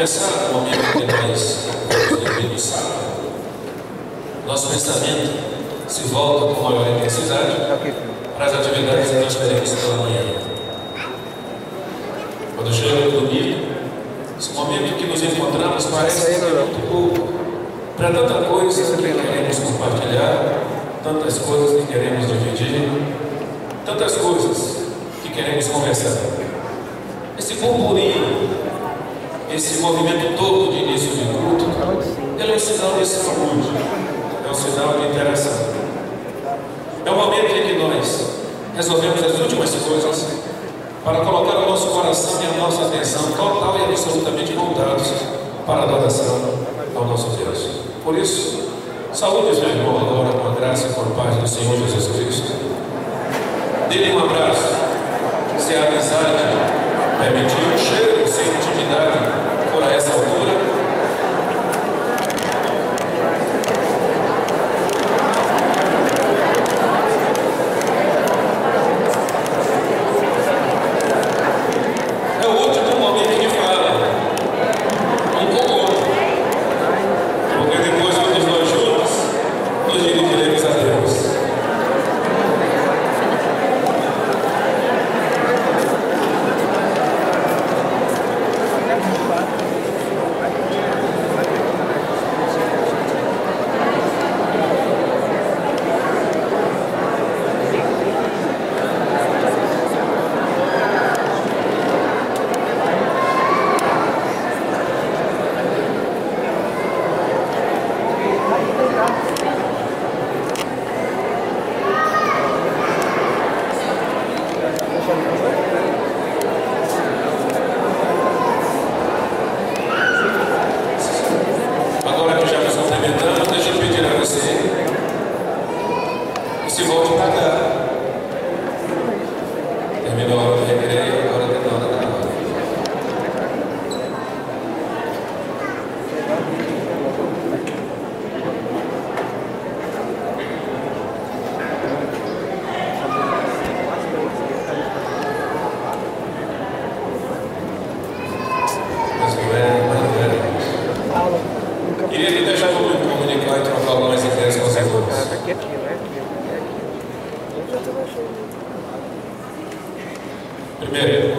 começar o momento que nós vamos dormir no sábado, nosso pensamento se volta com maior intensidade para as atividades que nós teremos pela manhã. Quando chega o domingo, esse momento que nos encontramos parece que é muito pouco para tanta coisa que queremos compartilhar, tantas coisas que queremos dividir, tantas coisas que queremos conversar. Esse burburinho, esse movimento todo de início de culto, ele é um sinal de saúde, é um sinal de interação. É o momento em que nós resolvemos as últimas coisas para colocar o nosso coração e a nossa atenção total e absolutamente voltados para a adoração ao nosso Deus. Por isso, saúde meu irmão agora com a graça e com a paz do Senhor Jesus Cristo. Dê-lhe um abraço, se a amizade permitir um cheiro sem intimidade por a essa altura. Agora que já nos cumprimentamos, deixa eu pedir a você que se volte para cá. Terminou a hora do recreio, agora tem a hora da hora. Queria que deixar eu comunicar e trocar algumas ideias com os irmãos. Primeiro,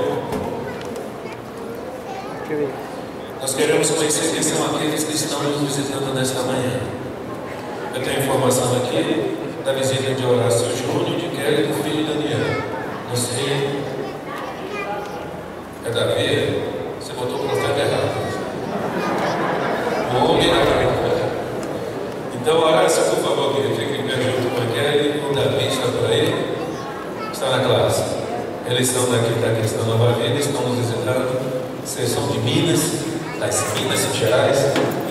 nós queremos conhecer quem são aqueles que estão nos visitando nesta manhã. Eu tenho informação aqui da visita de Horácio Júnior, de Kelly, do filho Daniel. Não sei. É Davi? Você botou o profeta errado. Então, Horácio, por favor, que ele fique em pé junto com a Kelly. O Davi está por aí, está na classe. Eles são daqui da questão Nova Vida, estão nos visitando. Vocês são de Minas, das Minas Gerais,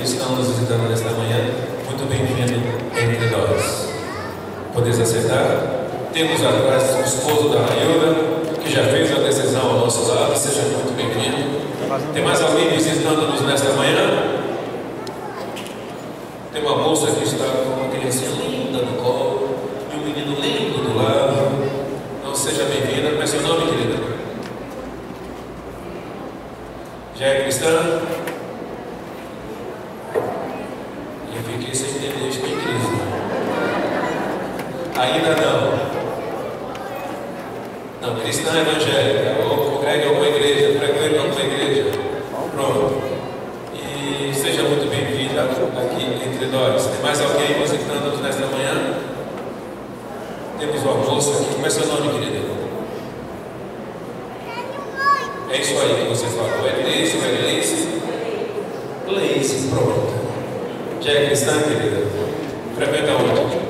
e estão nos visitando nesta manhã. Muito bem-vindo entre nós. Podeis aceitar? Temos atrás o esposo da Railda, que já fez a decisão ao nosso lado. Seja muito bem-vindo. Tem mais alguém visitando-nos nesta manhã? Tem uma moça que está com uma criança linda no colo e um menino lindo do lado. Então seja bem-vinda. Como é seu nome, querida? Já é cristã? Eu fiquei sem entender isso em Cristo. Ainda não. Não, cristã evangélica. Ou congrega alguma igreja, frequenta alguma igreja. Pronto. E seja muito bem-vinda aqui entre nós. Tem mais alguém visitando-nos nesta manhã? Temos o almoço aqui. Como é seu nome, querida? É isso aí que você falou. É Gleice ou é Gleice? Gleice, pronto. Já é cristã, querida? Frequenta onde?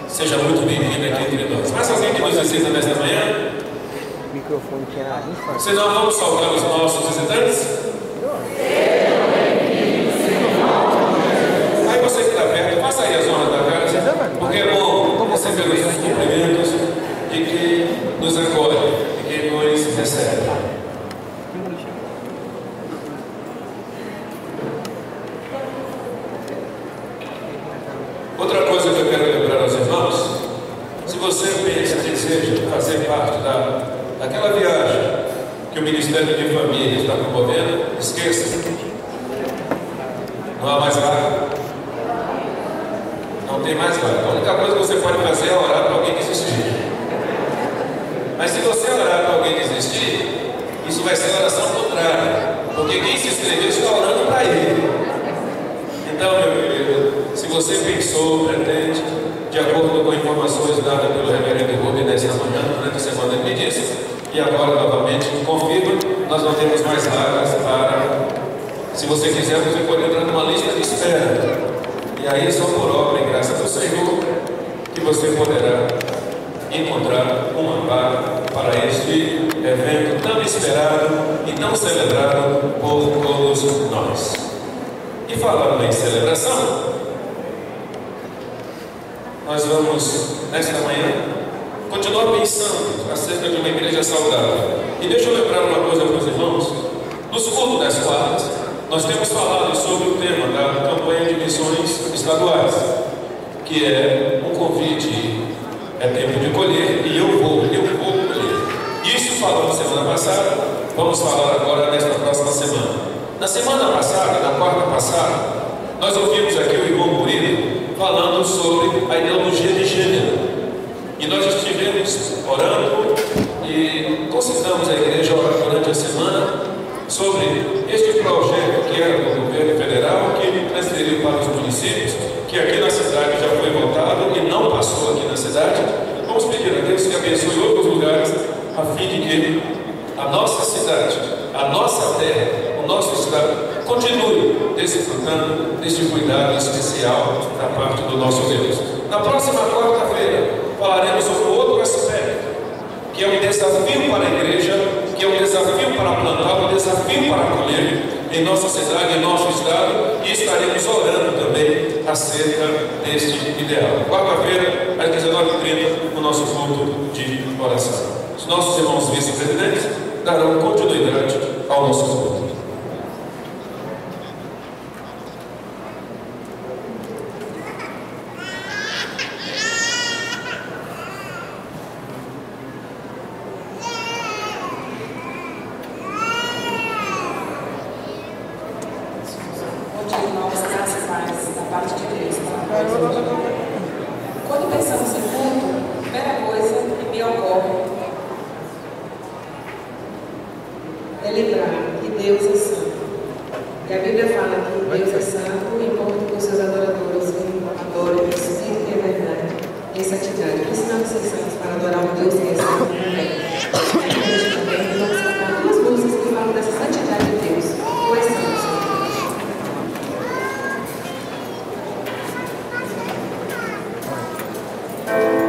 Seja muito bem-vinda aqui entre nós. Mais alguém que nos visita nesta manhã? Microfone que era infância. Se não, vamos saudar os nossos visitantes? Aí você que está perto, faça aí as honras da casa, porque é bom receber os cumprimentos de quem nos acolhe, de quem nos recebe. Outra coisa que eu quero lembrar aos irmãos, se você pensa, deseja fazer parte daquela viagem que o Ministério de Família está promovendo, esqueça. Não há mais vaga. Não tem mais vaga. A única coisa que você pode fazer é orar para alguém desistir. Mas se você orar para alguém desistir, isso vai ser oração contrária. Porque quem se inscreveu está orando para ele. Então, meu querido, se você pensou, pretende, de acordo com informações dadas pelo reverendo Rubem nesta manhã, durante a semana ele me disse, e agora novamente confirma, nós não temos mais vagas para, se você quiser, você pode entrar numa lista de espera. E aí, só por obra e graça do Senhor, que você poderá encontrar uma vaga para este evento tão esperado e tão celebrado por todos nós. E falando em celebração, nós vamos, nesta manhã, continuar pensando acerca de uma igreja saudável. E deixa eu lembrar uma coisa para os irmãos. Nos cultos das quartas, nós temos falado sobre o tema da campanha de missões estaduais, que é um convite, é tempo de colher, e eu vou colher. Isso falamos semana passada, vamos falar agora nesta próxima semana. Na semana passada, na quarta passada, nós ouvimos aqui o irmão Murilo falando sobre a ideologia de gênero. E nós estivemos orando e consultamos a igreja durante a semana sobre este projeto que era do governo federal, que transferiu para os municípios, que aqui na cidade já foi votado e não passou aqui na cidade. Vamos pedir a Deus que abençoe outros lugares, a fim de que a nossa cidade, a nossa terra, o nosso estado continue desfrutando deste cuidado especial da parte do nosso Deus. Na próxima quarta-feira falaremos sobre outro aspecto, que é um desafio para a igreja, que é um desafio para plantar, um desafio para colher em nossa cidade, em nosso estado, e estaremos orando também acerca deste ideal. Quarta-feira, às 19h30, o nosso culto de oração. Os nossos irmãos vice-presidentes darão continuidade ao nosso culto. Quando pensamos em culto, a primeira coisa que me ocorre é lembrar que Deus é santo. E a Bíblia fala que Deus é santo e importa que os seus adoradores adorem em espírito e em verdade, em santidade. Precisamos ser santos para adorar um Deus que é santo também. Também vamos cantar duas músicas que falam dessa santidade de Deus. Tu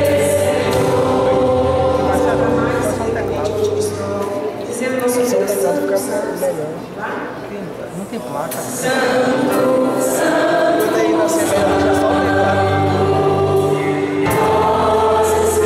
és santo, Senhor. Não tem placa. Santo, santo. Daí na semana já só tem placa. Santo,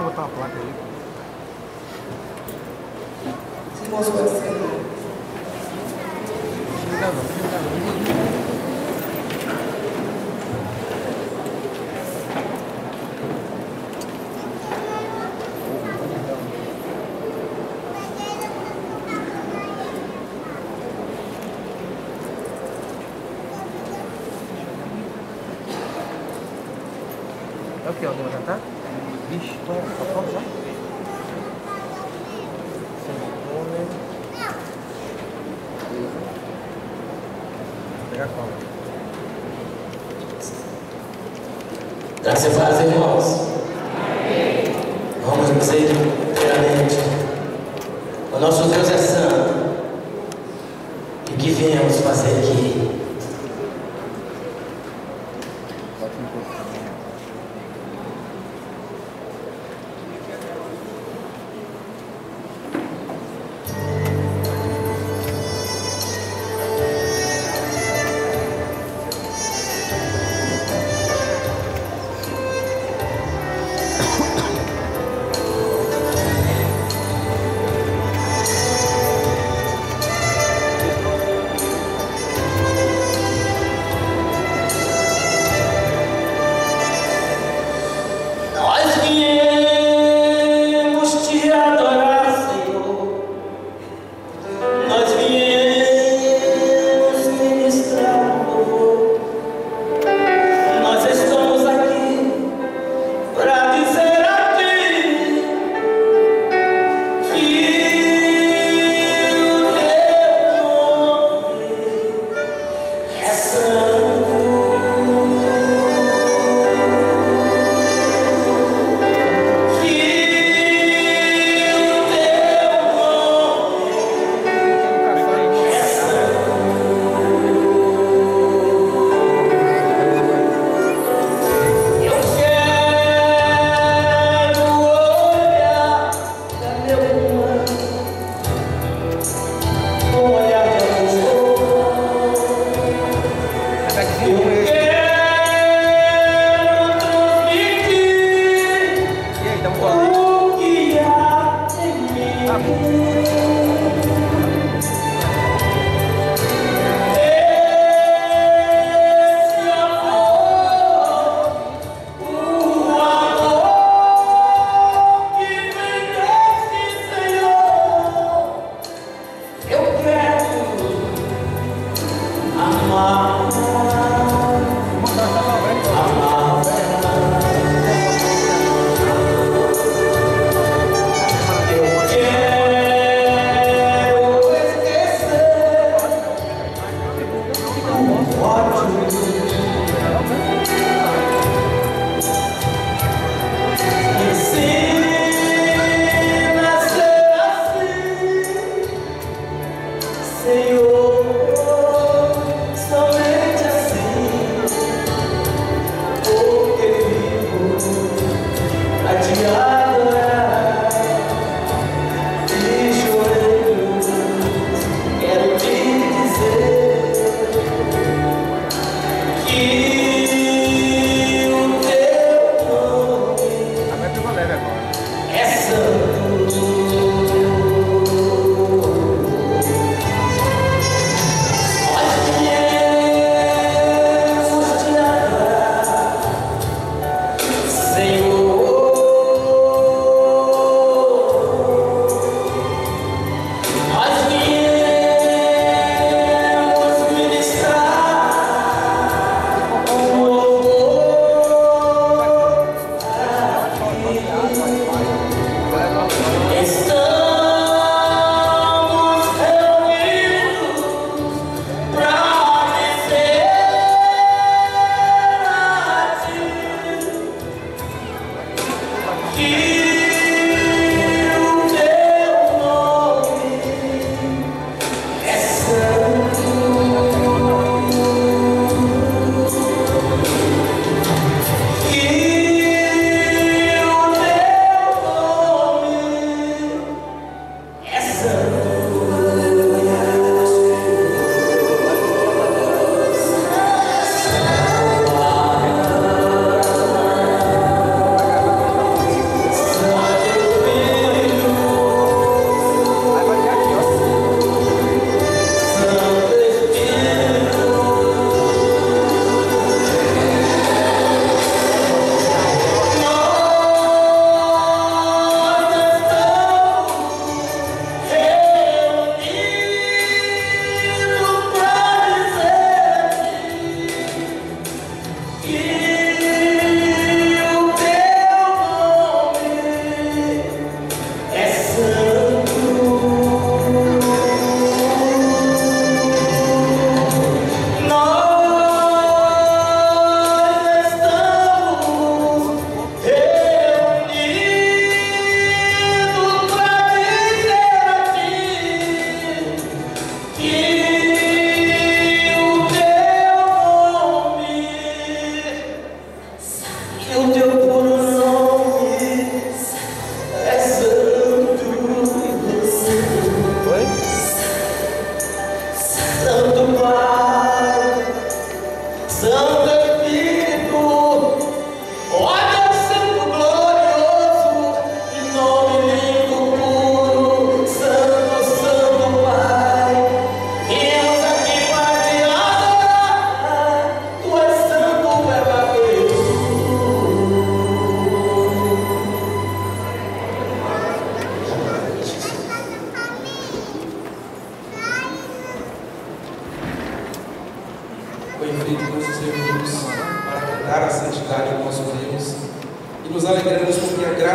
botar uma placa aí. Os irmãos podem sentar. É o que? Alguém vai cantar? Vixe, tá pronto já? Vou pegar a cola. Graças a Deus, irmãos. Vamos dizer primeiramente: o nosso Deus é santo. E o que viemos fazer aqui?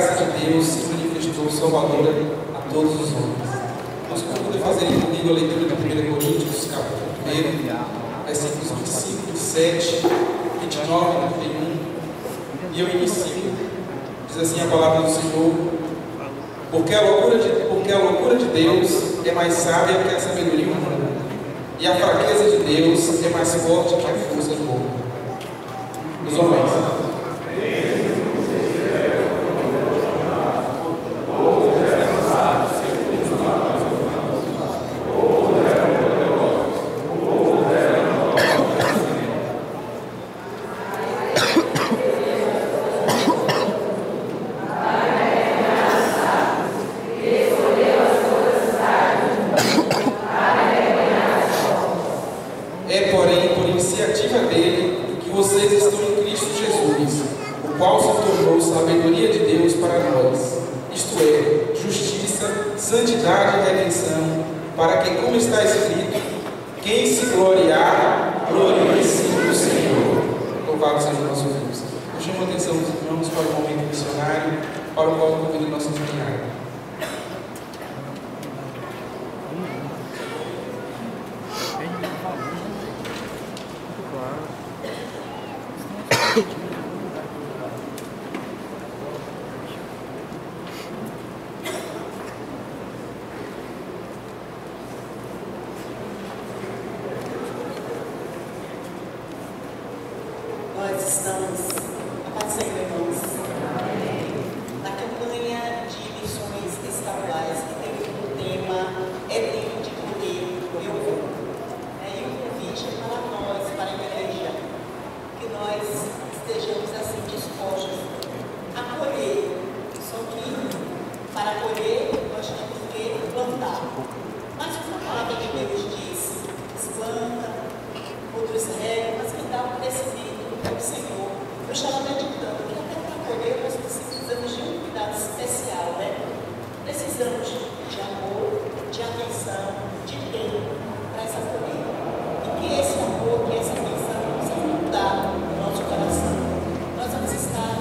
graça de Deus se manifestou salvadora a todos os homens. Nós vamos poder fazer comigo a leitura de 1 Coríntios, capítulo 1, versículos 25, 27, 29 e 31. E eu inicio. Diz assim a palavra do Senhor: porque a loucura de Deus é mais sábia que a sabedoria humana, e a fraqueza de Deus é mais forte que a força do homem. Os homens. É, porém, por iniciativa dele que vocês estão em Cristo Jesus, o qual se tornou sabedoria de Deus para nós, isto é, justiça, santidade e redenção, para que, como está escrito, quem se gloriar, glorie-se no Senhor. Louvado seja o nosso Deus. Eu chamo a atenção dos irmãos para o momento missionário, para o qual eu convido nossa missionária. Nós estamos, a paz do Senhor, irmãos, na campanha de missões estaduais que tem como tema é tempo de poder, eu vou. E o convite é para nós, para a igreja, que nós estejamos assim dispostos a colher. Só que para colher nós temos que plantar. Mas como a palavra de Deus diz, planta, outros regam, mas que dá um crescimento do Senhor. Eu estava meditando que até para colher nós precisamos de um cuidado especial, né? Precisamos de amor, de atenção, de tempo para essa colheita. E que esse amor, que essa atenção possa mudar no nosso coração. Nós vamos estar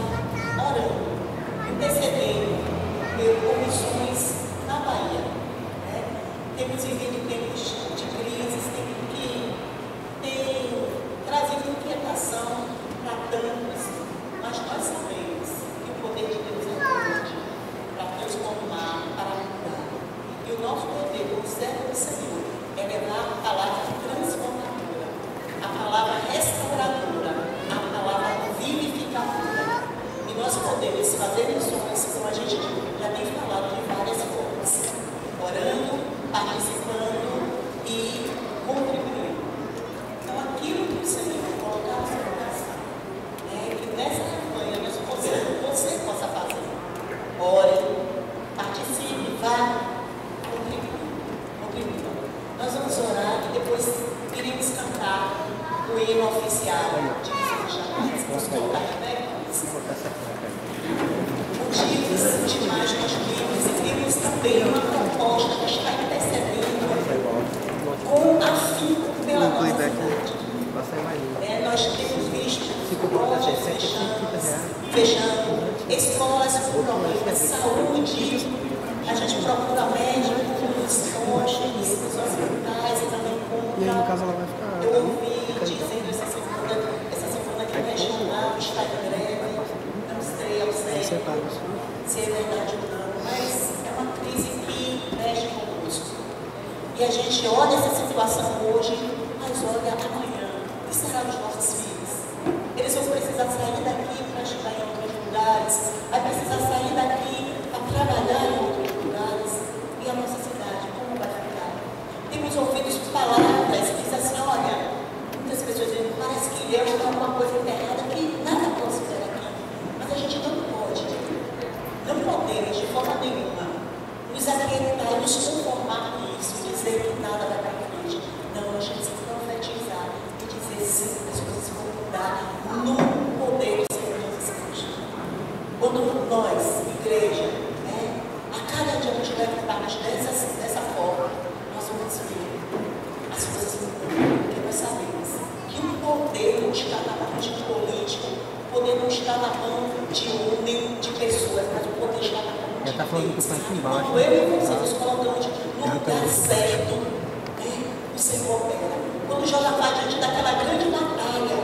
orando, intercedendo por missões na Bahia. Né? Temos vivido tempos de crises, tempos que têm trazido inquietação para tantos, mas nós sabemos que o poder de Deus é grande para transformar, para mudar. E o nosso poder como servo do Senhor é levar a palavra transformadora, a palavra restauradora, a palavra vivificadora. E nós podemos fazer missões, como a gente já tem falado de várias formas, orando, participando e contribuindo. Então, aquilo que o Senhor colocar no seu coração, que nessa campanha você possa fazer. Ore, participe, vá, contribua. Nós vamos orar e depois iremos cantar o hino oficial de Missões Jamais. Vamos colocar de pé? Motivos demais nós temos e temos também uma proposta que está intercedendo com afinco pela nossa cidade. Nós temos visto lojas fechando, escolas com problemas, saúde, a gente procura médicos, postos, hospitais e também compra. Eu ouvi dizendo essa semana que o regional está em greve, não sei ao certo se é verdade ou não, mas é uma crise que mexe conosco. E a gente olha essa situação hoje, mas olha amanhã, o que será dos nossos filhos? Eles vão precisar sair daqui para estudar em outros lugares, vai precisar sair daqui para trabalhar em outros lugares. E a nossa cidade, como vai ficar? Temos ouvido palavras que dizem assim, olha, muitas pessoas dizem, parece que Deus tem alguma coisa enterrada que nada considera aqui. Mas a gente não podemos de forma nenhuma nos aquietar e nos conformar com isso, dizer que nada vai para frente. Não, a gente se profetizar e dizer sim, as coisas vão mudar no poder do Senhor Jesus Cristo. Quando nós, igreja, a cada dia a gente levantarmos dessa forma, nós vamos ver as coisas mudando, porque nós sabemos que o poder não está na mão de político, o poder não está na mão de homem, de pessoas, mas o poder Tá falando que eu tô aqui embaixo. Quando eu e você nos colocamos no lugar certo, o Senhor opera. Quando Josafá, diante daquela grande batalha,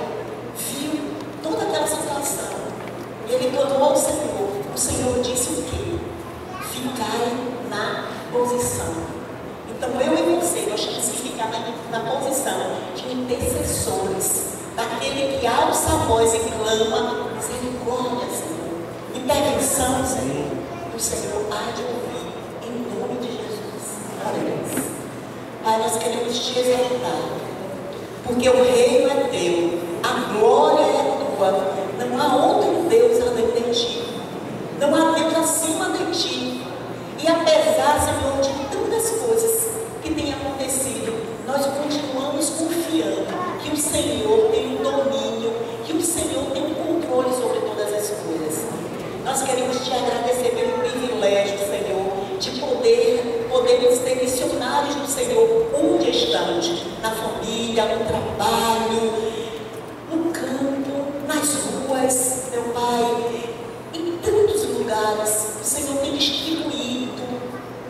viu toda aquela situação, ele clamou ao Senhor. O Senhor disse o quê? Ficai na posição. Então eu e você, nós temos que ficar na posição de intercessores, daquele que alça a voz e clama: misericórdia, Senhor, intervenção, Senhor. O Senhor há de ouvir, em nome de Jesus. Aleluia. Pai, nós queremos te exaltar, porque o reino é teu, a glória é tua. Não há outro Deus além de ti. Não há Deus acima de ti. E apesar, Senhor, de tantas coisas que têm acontecido, nós continuamos confiando que o Senhor tem um domínio, que o Senhor tem um controle sobre todas as coisas. Nós queremos te agradecer pelo privilégio, Senhor, de podermos ser missionários do Senhor onde estamos, na família, no trabalho, no campo, nas ruas, meu Pai, em tantos lugares. O Senhor tem distribuído,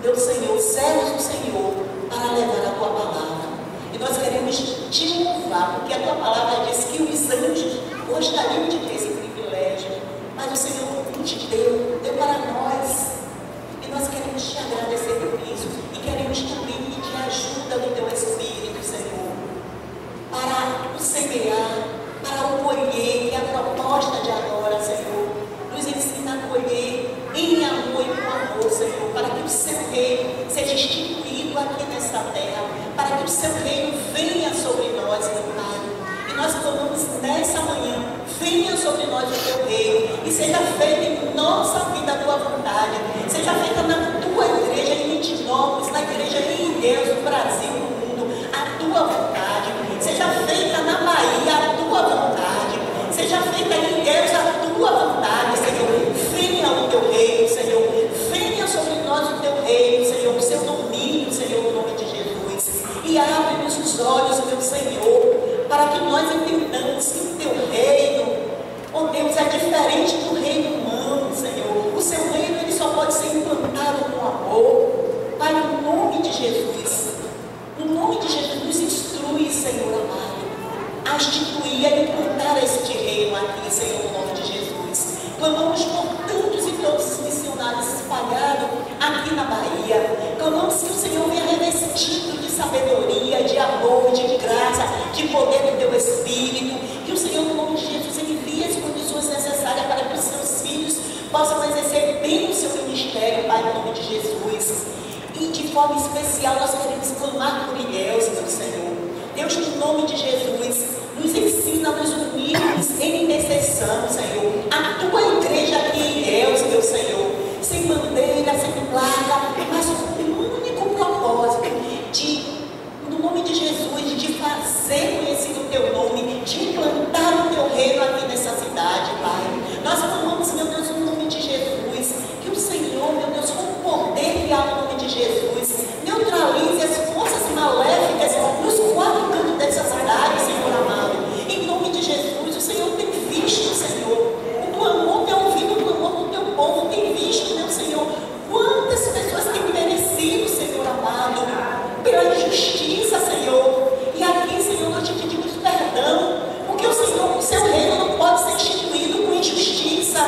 meu Senhor, servos do Senhor, para levar a tua palavra. E nós queremos te louvar, porque a tua palavra diz que os anjos gostariam de ter esse privilégio, mas o Senhor te deu para nós. E nós queremos te agradecer por isso, e queremos também pedir ajuda do teu Espírito, Senhor, para o semear, para o colher, que é a proposta de agora, Senhor. Nos ensina a colher em amor e com amor, Senhor, para que o seu reino seja instituído aqui nesta terra, para que o seu reino venha sobre nós, meu Pai. E nós clamamos nessa manhã: venha sobre nós o teu reino, e seja feita em nossa vida a tua vontade, seja feita na tua igreja em Mitinópolis, na igreja em Ilhéus, no Brasil, no mundo, a tua vontade, seja feita na Bahia a tua vontade, seja feita em Ilhéus a tua vontade, Senhor. Venha o teu reino, Senhor, venha sobre nós o teu reino, Senhor, o seu domínio, Senhor, no nome de Jesus, e abre-nos os olhos, meu Senhor, para que nós entendamos que o teu reino, oh Deus, é diferente do reino humano, Senhor. O seu reino, ele só pode ser implantado com amor. Pai, no nome de Jesus, no nome de Jesus, nos instrui, Senhor amado, a instituir, a implantar este reino aqui, Senhor, no nome de Jesus. Clamamos por tantos e todos os missionários espalhados aqui na Bahia. Clamamos que o Senhor venha revestido de sabedoria, de amor, de graça, de poder do teu Espírito. Que o Senhor, no nome de Jesus, envie as condições necessárias para que os seus filhos possam exercer bem o seu ministério, Pai, no nome de Jesus. E de forma especial nós queremos clamar por Ilhéus, meu Senhor. Deus, no nome de Jesus, nos ensina a nos unirmos em intercessão, Senhor. A tua igreja aqui em Ilhéus, meu Senhor, sem bandeira, sem placa, mas com um único propósito de, no nome de Jesus, de fazer conhecido o teu nome, de implantar o teu reino aqui nessa cidade, Pai. Nós clamamos, meu Deus, no nome de Jesus, que o Senhor, meu Deus, com o poder que há no nome de Jesus, neutralize as forças maléficas nos quatro cantos dessa cidade, Senhor amado. Em nome de Jesus, o Senhor tem visto, Senhor, o clamor, tem ouvido o clamor do teu povo, tem visto, meu Senhor, quantas pessoas têm perecido, Senhor amado, pela injustiça, Senhor. E aqui, Senhor, nós te pedimos perdão, porque o seu reino não pode ser instituído com injustiça.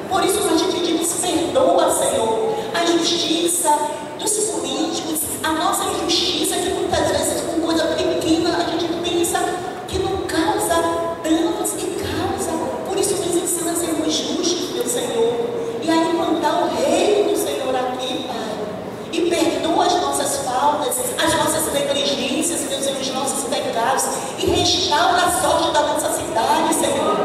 Por isso nós te pedimos perdoa, Senhor, a injustiça dos políticos, a nossa injustiça, que muitas vezes com coisa pequena a gente pensa que não causa danos e causa. Por isso nos ensina a sermos justos, meu Senhor, e a implantar o reino do Senhor aqui, Pai. E perdoa as nossas faltas, as nossas negligências, meu Senhor, os nossos pecados, e restaura a sorte da nossa cidade, Senhor.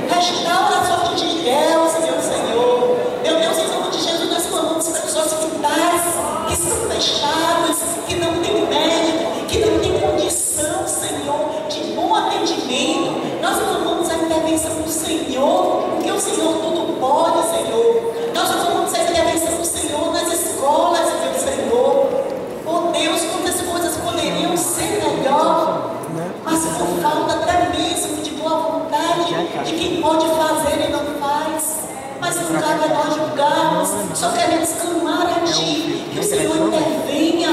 Restaura a sorte de Ilhéus, meu Senhor. Meu Deus, em nome de Jesus, nós clamamos para os hospitais que são fechados, que não tem médico, que não tem condição, Senhor, de bom atendimento. Nós clamamos a intervenção do Senhor, porque o Senhor tudo pode, Senhor. Nós clamamos a intervenção do Senhor nas escolas, meu Senhor. Oh Deus, quantas coisas poderiam ser melhor, mas por falta até mesmo de boa vontade de quem pode fazer e não faz. Mas não cabe a nós julgarmos, só queremos clamar a Ti, que o Senhor intervenha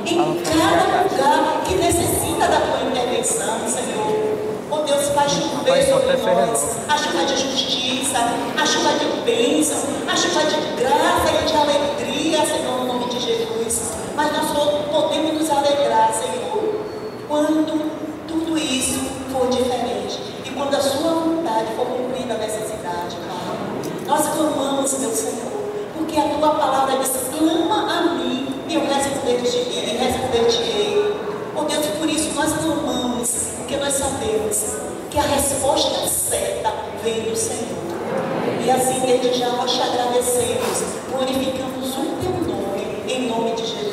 em cada lugar que necessita da Tua intervenção, Senhor. Oh Deus, faz chover sobre nós a chuva de justiça, a chuva de bênção, a chuva de graça e de alegria, Senhor, no nome de Jesus. Mas nós só podemos nos alegrar, Senhor, quando tudo isso for diferente e quando a Sua vontade for cumprida nessa cidade, Pai. Nós clamamos, meu Senhor, porque a Tua palavra diz: clama a mim e eu responder-te-ei. Oh Deus, por isso nós clamamos, porque nós sabemos que a resposta certa vem do Senhor. E assim, desde já, nós te agradecemos, glorificamos o Teu nome, em nome de Jesus.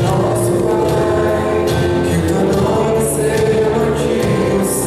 Nosso Pai, que o teu nome seja bendito.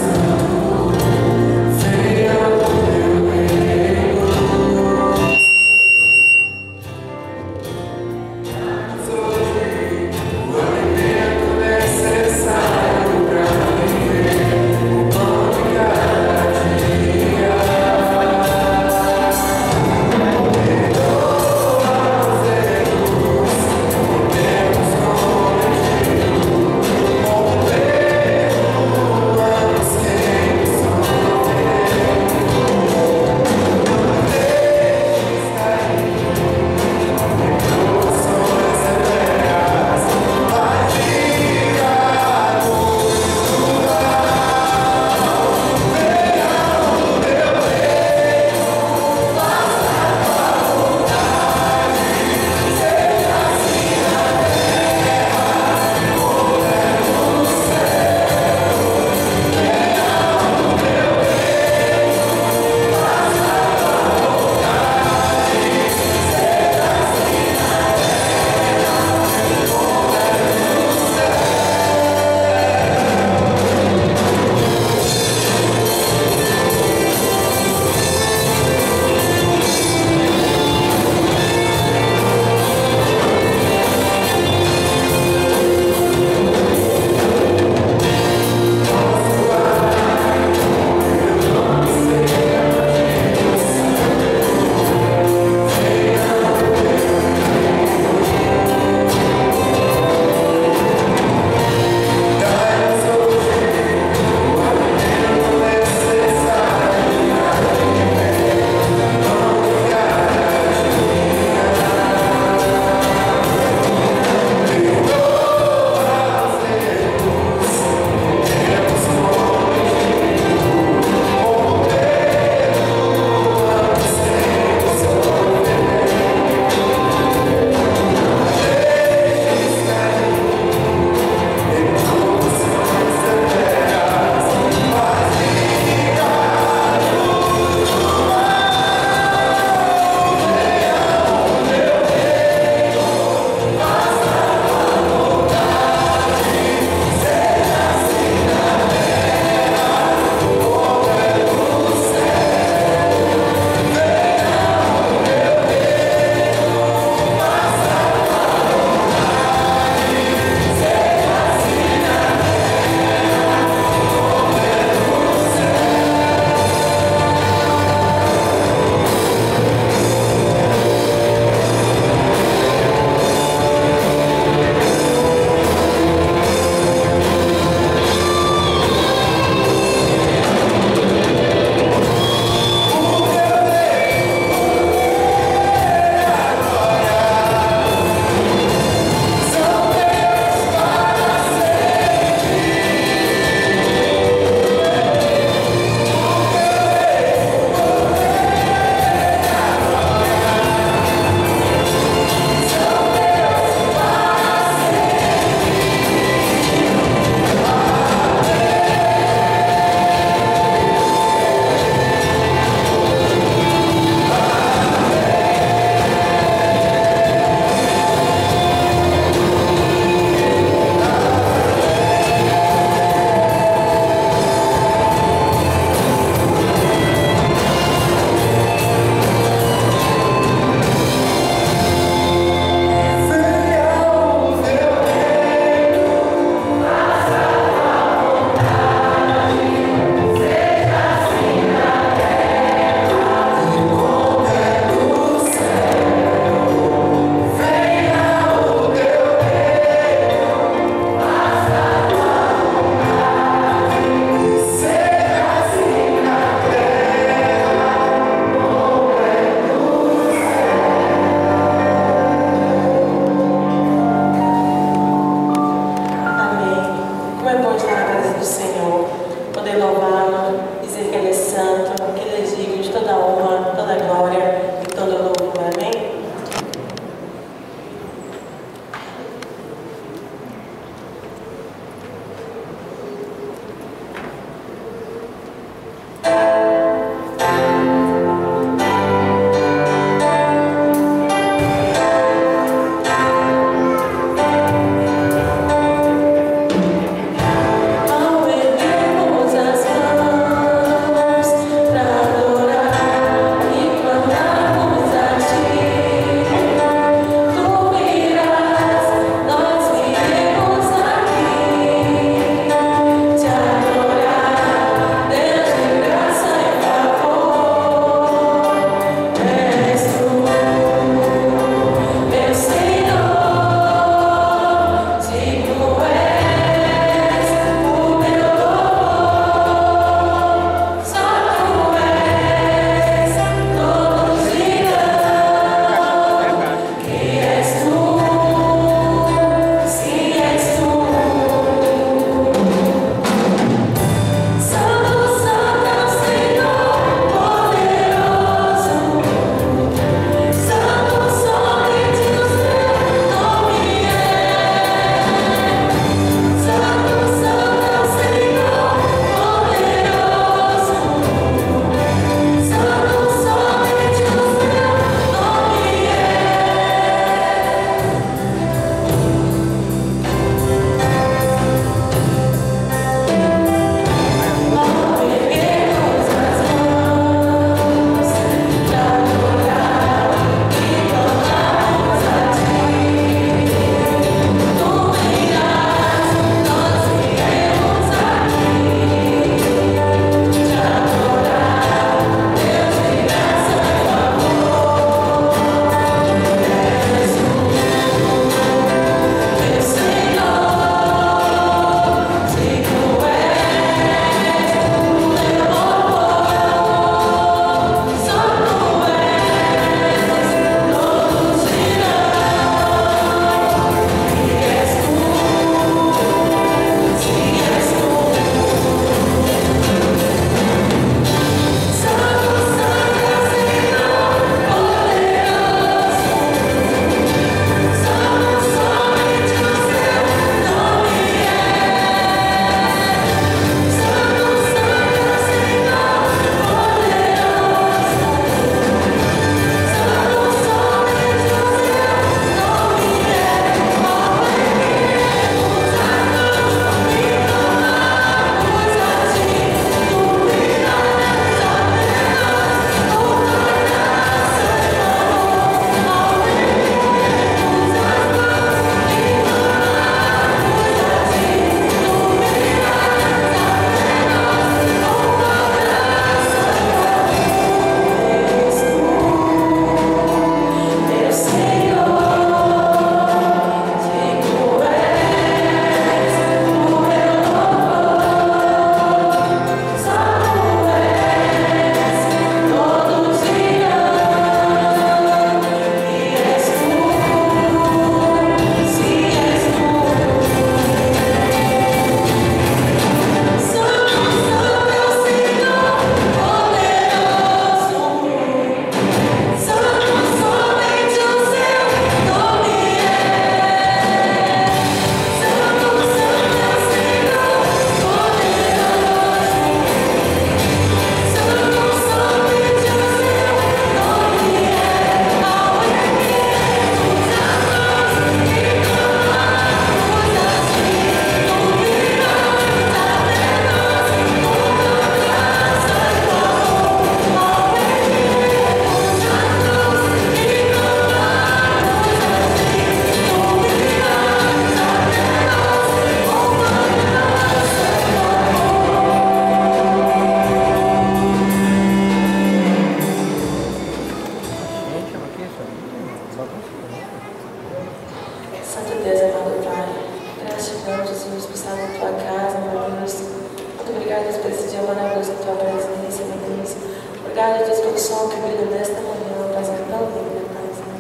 obrigada, Deus, pelo sol que brilha nesta manhã, Pai, é tão linda, Pai, Senhor.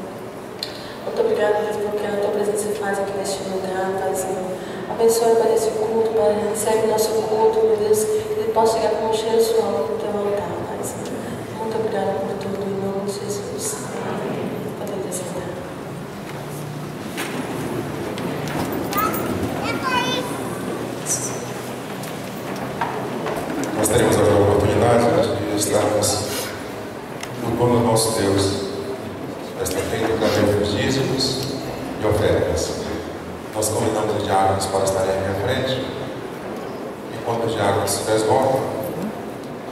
Muito obrigada, Deus, porque a tua presença se faz aqui neste lugar, Pai, Senhor. Abençoe, Pai, esse culto, Pai, recebe o nosso culto, meu Deus, que ele possa chegar com um cheiro suave no teu altar, Pai, Senhor. Muito obrigada por tudo, em nome de Jesus. Pode descer. Nós teremos agora a oportunidade de estarmos cultuando o nosso Deus, esta feita através dos dízimos e ofertas. Nós convidamos os diáconos para estarem à minha frente. Enquanto os diáconos se desmontam,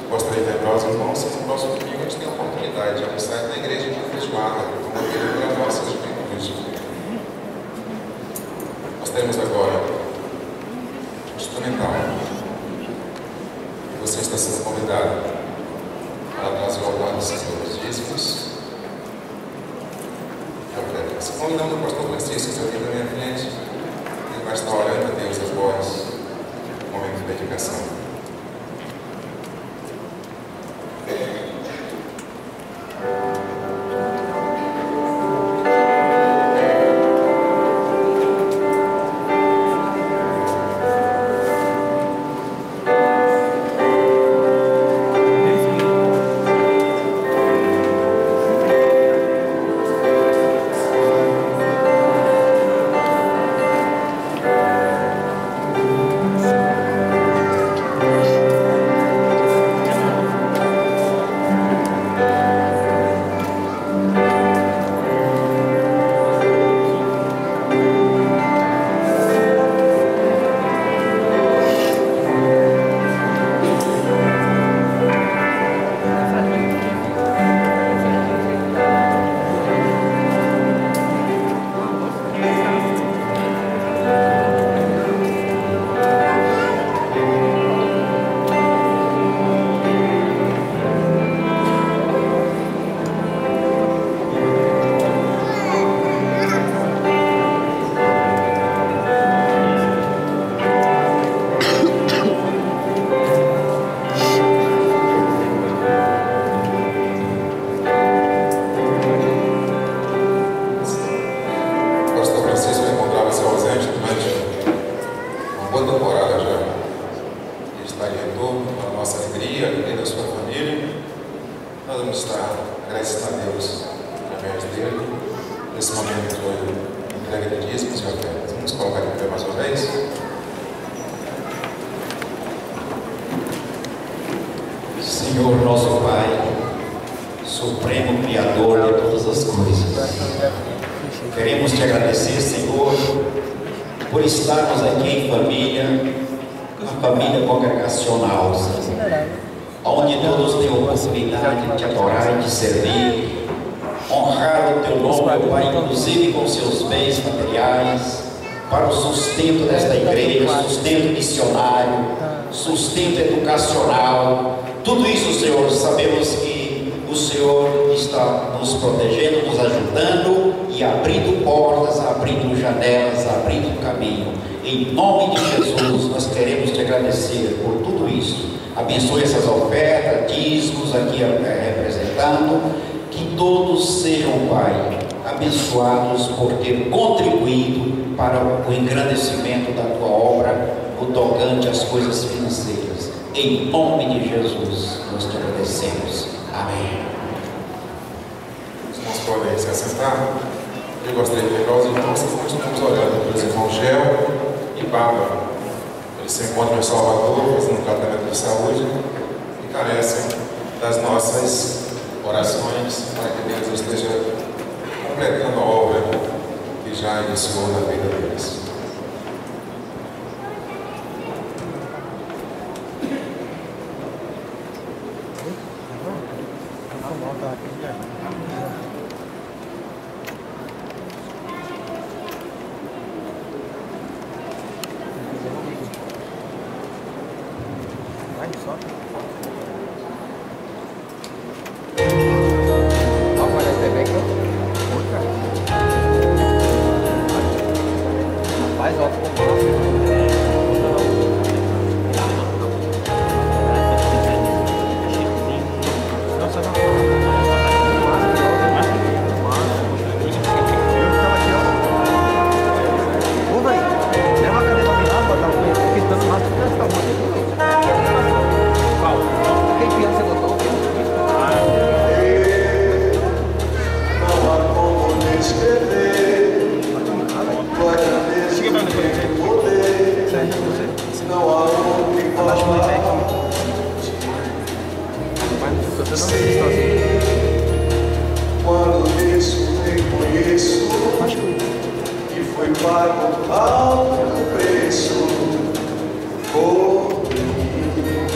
gostaria de lembrar aos irmãos que no próximo domingo a gente tem a oportunidade de almoçar na igreja de feijoada, como aquele para a nossa juventude. Nós temos agora um instrumental. Você está sendo convidado para trazer o altar dos seus dízimos e ofertas. Convidamos o pastor Francisco aqui na minha frente. Ele vai estar orando a Deus as vozes no momento de dedicação. Senhor nosso Pai, Supremo Criador de todas as coisas, queremos te agradecer, Senhor, por estarmos aqui em família, a família congregacional, Senhor, onde todos têm a oportunidade de te adorar e de servir, honrar o teu nome, meu Pai, inclusive com seus bens materiais, para o sustento desta igreja, sustento missionário, sustento educacional. Tudo isso, Senhor, sabemos que o Senhor está nos protegendo, nos ajudando e abrindo portas, abrindo janelas, abrindo caminho. Em nome de Jesus, nós queremos te agradecer por tudo isso. Abençoe essas ofertas, dízimos aqui representando, que todos sejam, Pai, abençoados por ter contribuído para o engrandecimento da tua obra, o tocante às coisas financeiras. Em nome de Jesus, nós te agradecemos. Amém. Os irmãos podem se assentar. Eu gostaria de lembrar os irmãos que nós estamos orando pelos irmãos Gel e Bárbara. Eles se encontram em Salvador, fazendo tratamento de saúde e carecem das nossas orações para que Deus esteja completando a obra que já iniciou na vida deles. Nossa, Quando isso reconheço que foi pago alto preço por mim,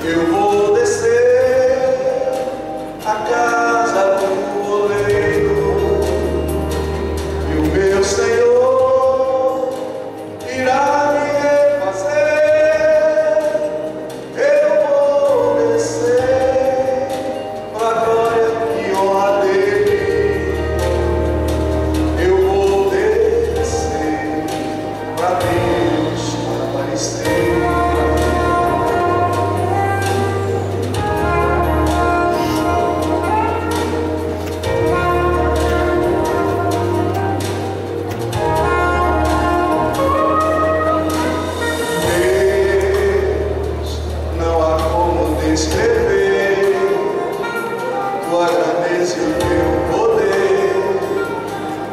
eu vou descer a casa do oleiro e o meu Senhor irá me refazer. Eu vou descer para a glória e honra dele. Eu vou descer para Deus aparecer. Deus, não há como descrever tua grandeza e o teu poder,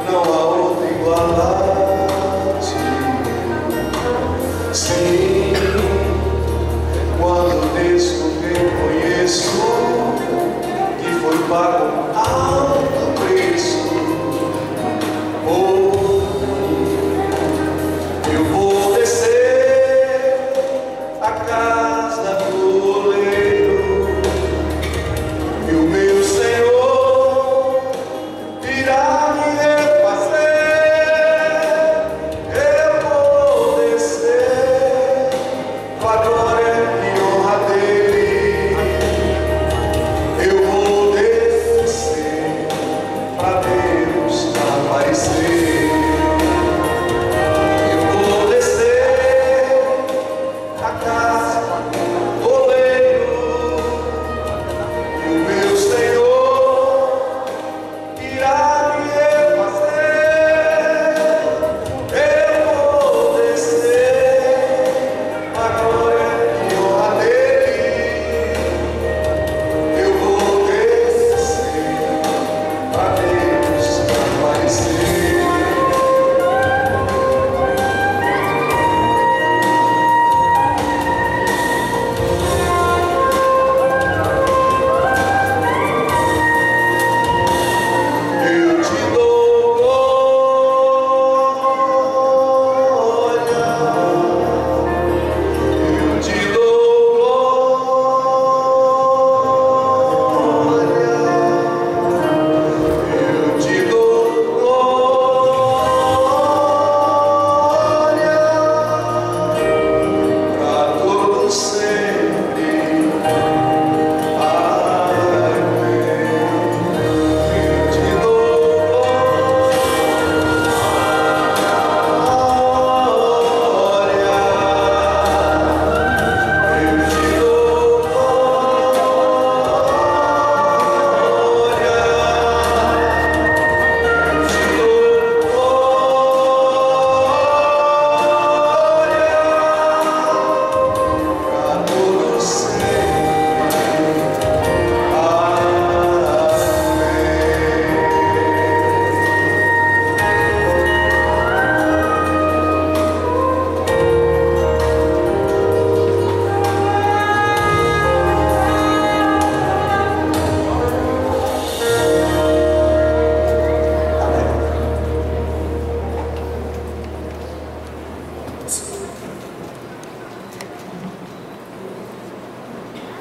não há outro igual a ti. Sim, quando desço reconheço que foi pago alto preço por mim. Eu vou descer a casa do oleiro e o meu Senhor irá me refazer. Eu vou descer com a glória e honra dele. Eu vou descer para Deus aparecer. Eu vou descer a casa do oleiro e o meu Senhor irá me refazer. Eu vou descer a glória e honra dele. Eu vou descer para Deus aparecer. Eu te dou glória, eu te dou glória, eu te dou glória para todos sempre.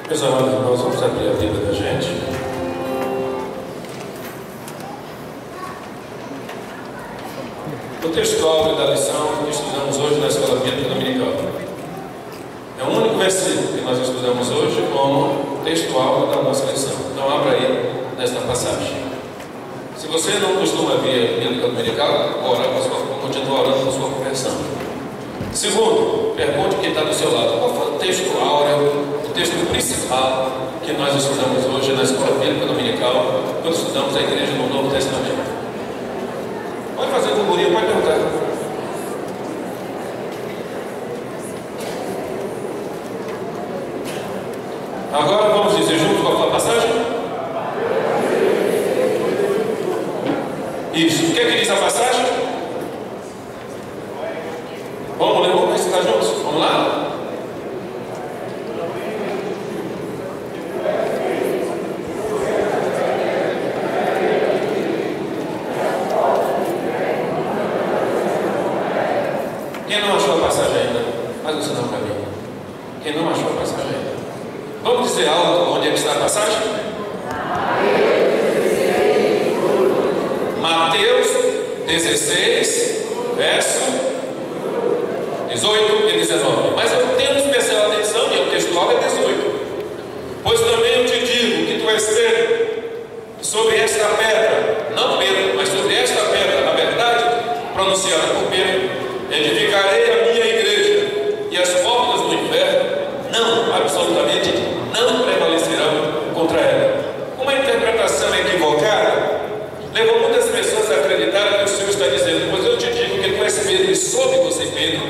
Meus amados irmãos, vamos abrir a Bíblia da gente. O texto áureo da lição que estudamos hoje na Escola Bíblica Dominical é o único versículo que nós estudamos hoje como texto áureo da nossa lição. Então abra aí nesta passagem. Se você não costuma ver a Bíblica Dominical, continua orando com sua conversão. Segundo, pergunte quem está do seu lado: qual foi o texto áureo, o texto principal que nós estudamos hoje na Escola Bíblica Dominical, quando estudamos a Igreja no Novo Testamento? Pode fazer burburinho, pode perguntar. Agora vamos dizer juntos qual foi a passagem? Isso. O que é que diz a passagem? Vamos ler, vamos recitar juntos? Vamos lá? Vamos dizer alto onde é que está a passagem? Mateus 16, verso 18 e 19. Mas eu tenho especial atenção, e o textual é 18. Pois também eu te digo que tu és Pedro, e sobre esta pedra, não Pedro, mas sobre esta pedra, na verdade, pronunciada por Pedro, edificarei a minha igreja, e as portas do inferno não, absolutamente, não prevalecerão contra ela. Uma interpretação equivocada levou muitas pessoas a acreditar que o Senhor está dizendo: pois eu te digo que tu és Pedro, e sobre você, Pedro.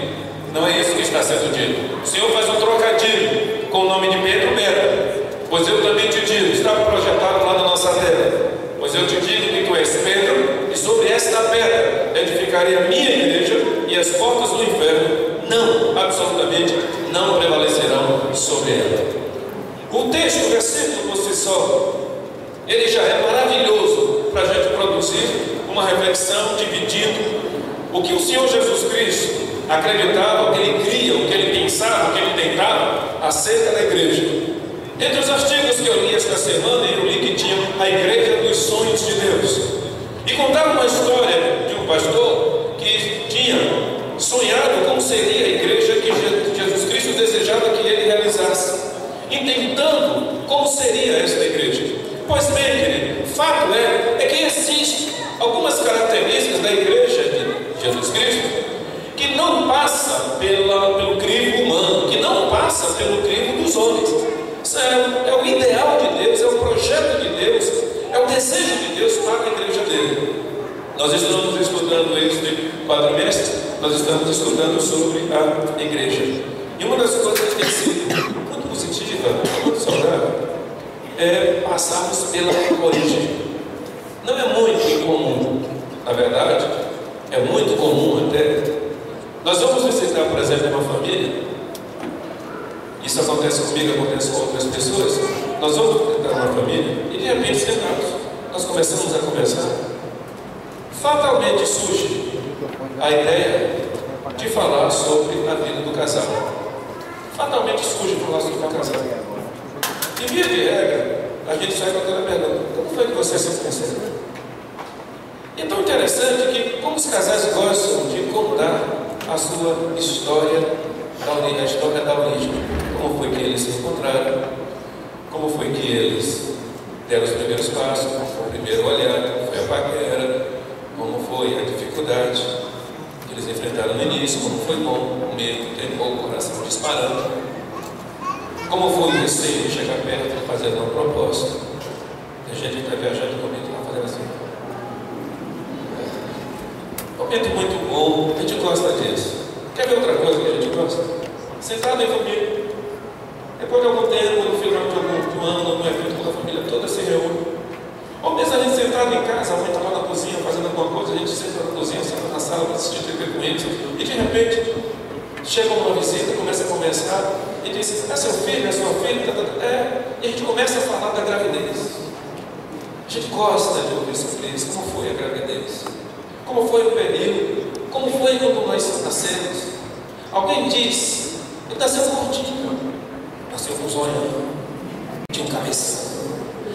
Não é isso que está sendo dito. O Senhor faz um trocadilho com o nome de Pedro, Pedro. Pois eu também te digo, está projetado lá na nossa tela. Pois eu te digo que tu és Pedro, e sobre esta pedra edificarei a minha igreja, e as portas do inferno não, absolutamente, não prevalecerão sobre ela. O texto, o versículo por si só, ele já é maravilhoso para a gente produzir uma reflexão dividindo o que o Senhor Jesus Cristo acreditava, o que ele cria, o que ele pensava, o que ele tentava acerca da igreja. Entre os artigos que eu li esta semana, eu li que tinha a igreja dos sonhos de Deus, e contava uma história de um pastor que tinha sonhado como seria a igreja que Jesus Cristo desejava que ele realizasse, intentando como seria esta igreja. Pois bem, querido, fato é que existem algumas características da igreja de Jesus Cristo que não passa pelo crivo humano, que não passa pelo crivo dos homens. Isso é o ideal de Deus, é o projeto de Deus, é o desejo de Deus para a igreja dele. Nós estamos estudando este quadrimestre, nós estamos estudando sobre a igreja. E uma das coisas que tem sido muito positiva, muito saudável, é passarmos pela origem. Não é muito incomum, na verdade, é muito comum até. Nós vamos visitar, por exemplo, uma família. Isso acontece comigo, acontece com outras pessoas. Nós vamos visitar uma família e de repente sentados, nós começamos a conversar. Fatalmente surge a ideia de falar sobre a vida do casal. Fatalmente surge falar sobre o casal. E via de regra, a gente sai com aquela pergunta: como foi que você se conheceu? E é tão interessante que, como os casais gostam de contar a sua história a história da origem. Como foi que eles se encontraram, como foi que eles deram os primeiros passos, como foi o primeiro olhar, como foi a paquera, como foi a dificuldade que eles enfrentaram no início, como foi bom, o medo, o temor, o coração disparando, como foi o receio de chegar perto e fazer uma proposta. A gente está viajando comigo, está fazendo assim. Momento muito bom, a gente gosta disso. Quer ver outra coisa que a gente gosta? Sentado em família. Depois de algum tempo, no final de algum ano, no evento com a família toda se reúne. Ou mesmo a gente sentado em casa, a mãe está lá na cozinha fazendo alguma coisa, a gente senta na cozinha, senta na sala para assistir TV com eles, e de repente chega uma visita, começa a conversar e diz: é seu filho, é sua filha? E a gente começa a falar da gravidez. A gente gosta de ouvir sobre isso. Como foi a gravidez? Como foi o período? Como foi quando nós nascemos? Alguém diz: ele nasceu gordinho, nasceu com zoião, tinha um cabeção,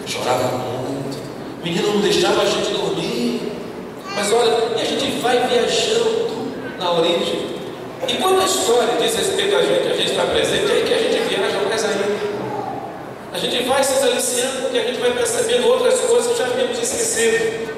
chorava muito, o menino não deixava a gente dormir. Mas olha, e a gente vai viajando na origem. E quando a história diz respeito a gente está presente, é aí que a gente viaja mais ainda. A gente vai se aliciando porque a gente vai percebendo outras coisas que já havíamos esquecido.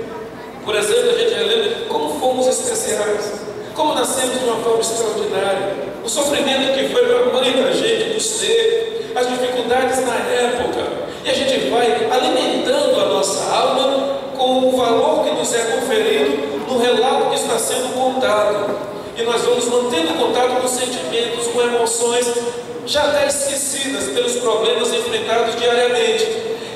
Por exemplo, a gente relembra como fomos especiais, como nascemos de uma forma extraordinária, o sofrimento que foi para a mãe da gente nos ter, as dificuldades na época, e a gente vai alimentando a nossa alma com o valor que nos é conferido no relato que está sendo contado, e nós vamos mantendo contato com sentimentos, com emoções já até esquecidas pelos problemas enfrentados diariamente,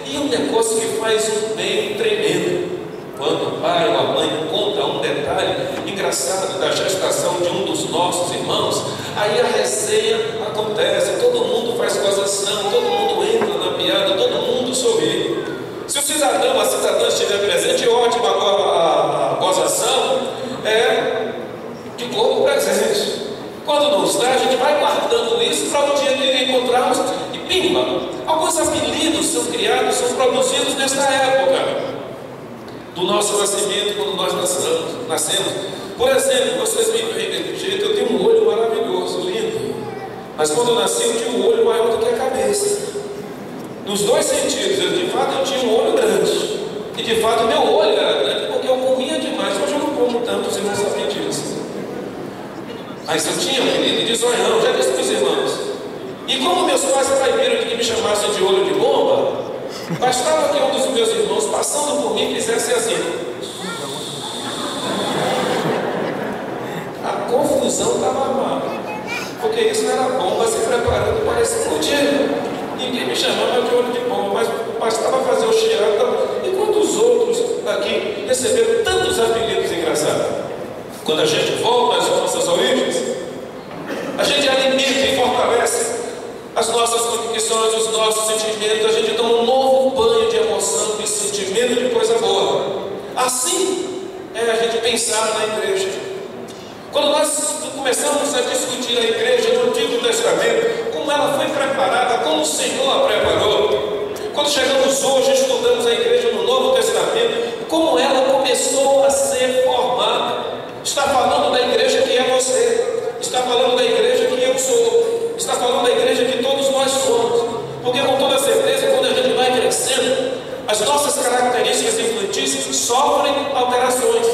e um negócio que faz um bem tremendo. Quando o pai ou a mãe conta um detalhe engraçado da gestação de um dos nossos irmãos, aí a resenha acontece, todo mundo faz gozação, todo mundo entra na piada, todo mundo sorri. Se o cidadão, a cidadã estiver presente, ótimo, agora a gozação é de corpo presente. Quando não está, a gente vai guardando isso para o dia que encontrarmos e pimba. Alguns Os apelidos são criados, são produzidos nesta época do nosso nascimento, quando nós nascemos. Por exemplo, vocês me veem do jeito, eu tenho um olho maravilhoso, lindo. Mas quando eu nasci, eu tinha um olho maior do que a cabeça. Nos dois sentidos, de fato eu tinha um olho grande. E de fato meu olho era grande porque eu comia demais. Hoje eu não como tanto, vocês não sabem disso. Mas eu tinha um apelido de zoião, já disse para os irmãos. E como meus pais proibiram de que me chamassem de olho de bomba, bastava que um dos meus irmãos, passando por mim, fizesse assim. A confusão estava armada, porque isso era bomba se preparando para explodir. Ninguém me chamava de olho de bomba, mas bastava fazer o cheirado. Enquanto os outros aqui receberam tantos apelidos engraçados. Quando a gente volta às nossas origens, a gente alimenta e fortalece as nossas convicções, os nossos sentimentos. A gente toma um novo banho de emoção, de sentimento, de coisa boa. Assim é a gente pensar na igreja. Quando nós começamos a discutir a igreja no Antigo Testamento, como ela foi preparada, como o Senhor a preparou. Quando chegamos hoje, estudamos a igreja no Novo Testamento, como ela começou a ser formada. Está falando da igreja que é você, está falando da igreja que eu sou, está falando da igreja que todos nós somos. Porque com toda certeza, quando a gente vai crescendo, as nossas características infantis sofrem alterações.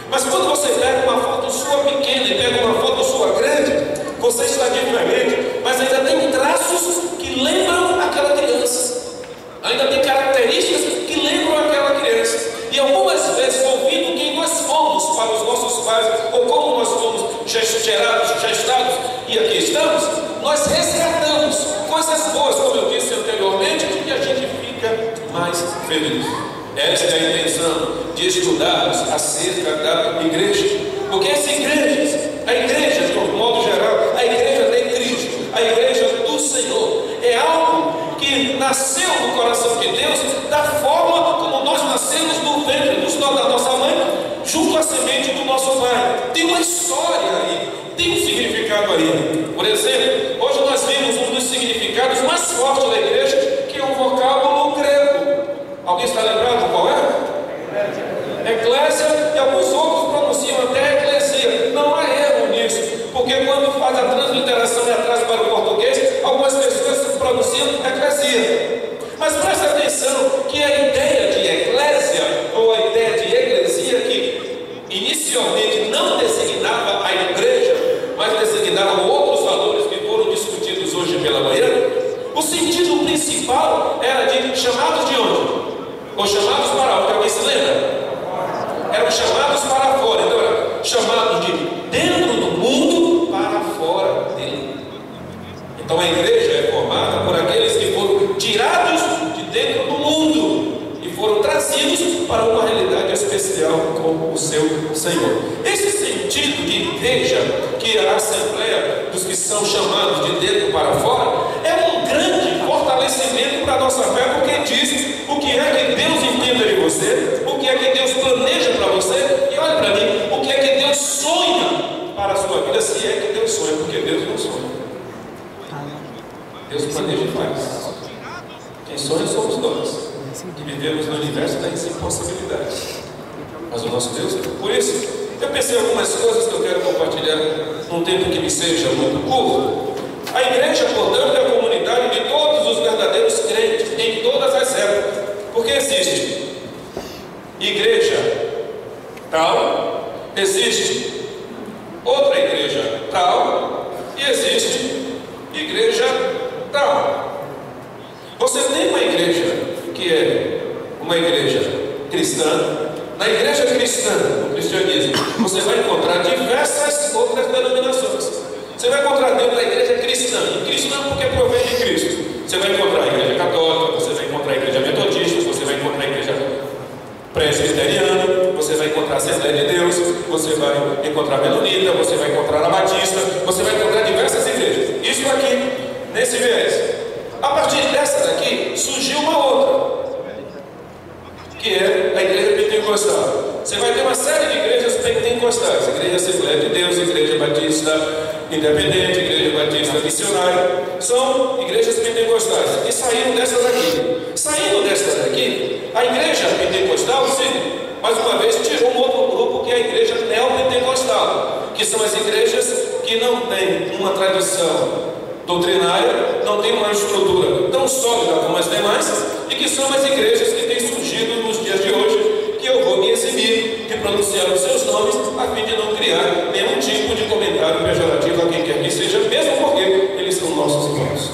Mas quando você pega uma foto sua pequena e pega uma foto sua grande, você está diferente, mas ainda tem traços que lembram aquela criança. Ainda tem características que lembram aquela criança. E algumas vezes, ouvindo quem nós fomos para os nossos pais, ou como nós fomos gestados e aqui estamos, nós resgatamos coisas boas, como eu disse anteriormente, e a gente fica mais feliz. Essa é a intenção de estudarmos acerca da igreja. Porque as igrejas, a igreja, de um modo geral, a igreja de Cristo, a igreja do Senhor, é algo que nasceu no coração de Deus da forma como nós nascemos no ventre da nossa mãe, junto à semente do nosso pai. Tem uma história aí, tem um significado aí. Por exemplo, hoje nós vimos um dos significados mais fortes da igreja, que é um vocábulo grego. Alguém está lembrado qual é? Eclésia, e alguns outros pronunciam até eclesia. Não há erro nisso, porque quando faz a transliteração e atrás para o português, algumas pessoas pronunciam eclesia. Mas presta atenção que a ideia de eclésia, ou a ideia de eclesia, que inicialmente não designava a igreja, mas designava outros valores que foram discutidos hoje pela manhã, o sentido principal era de chamados de onde? Ou chamados para onde? Alguém se lembra? Eram chamados para fora. Então era chamados de dentro do mundo para fora dele. Então a igreja é formada por aqueles que foram tirados de dentro do mundo e foram trazidos para uma realidade especial com o seu Senhor. Esse sentido de igreja, que é a assembleia dos que são chamados de dentro para fora, é um grande fortalecimento para a nossa fé, porque diz o que é que Deus entende de você, o que é que Deus planeja para você, e olha para mim, o que é que Deus sonha para a sua vida, se é que Deus sonha, porque Deus não sonha. Deus planeja e faz. Quem sonha somos nós, que vivemos no universo da impossibilidade. Mas o nosso Deus, por isso, eu pensei em algumas coisas que eu quero compartilhar num tempo que me seja muito curto. A igreja, portanto, é a comunidade de todos os verdadeiros crentes em todas as épocas. Porque existe igreja tal, existe outra igreja tal e existe igreja tal. Você tem uma igreja que é uma igreja cristã. Na igreja cristã, no cristianismo, você vai encontrar diversas outras denominações. Você vai encontrar dentro da igreja cristã, e cristã porque provém de Cristo. Você vai encontrar a igreja católica, você vai encontrar a igreja metodista, você vai encontrar a igreja presbiteriana, você vai encontrar a Assembleia de Deus, você vai encontrar a Menonita, você vai encontrar a Batista, você vai encontrar diversas igrejas. Isso aqui, nesse viés. A partir dessa daqui, surgiu uma outra, que é a igreja pentecostal. Você vai ter uma série de igrejas pentecostais, igreja Assembleia de Deus, igreja Batista, Independente, Igreja Batista Missionária, são igrejas pentecostais. E saíram dessas aqui. Saindo dessas aqui, a igreja pentecostal, sim, mais uma vez tirou um outro grupo, que é a igreja neopentecostal, que são as igrejas que não têm uma tradição doutrinária, não tem uma estrutura tão sólida como as demais, e que são as igrejas que têm surgido nos dias de hoje, que eu vou me eximir de pronunciar os seus nomes, a fim de não criar nenhum tipo de comentário pejorativo a quem quer que seja, mesmo porque eles são nossos irmãos.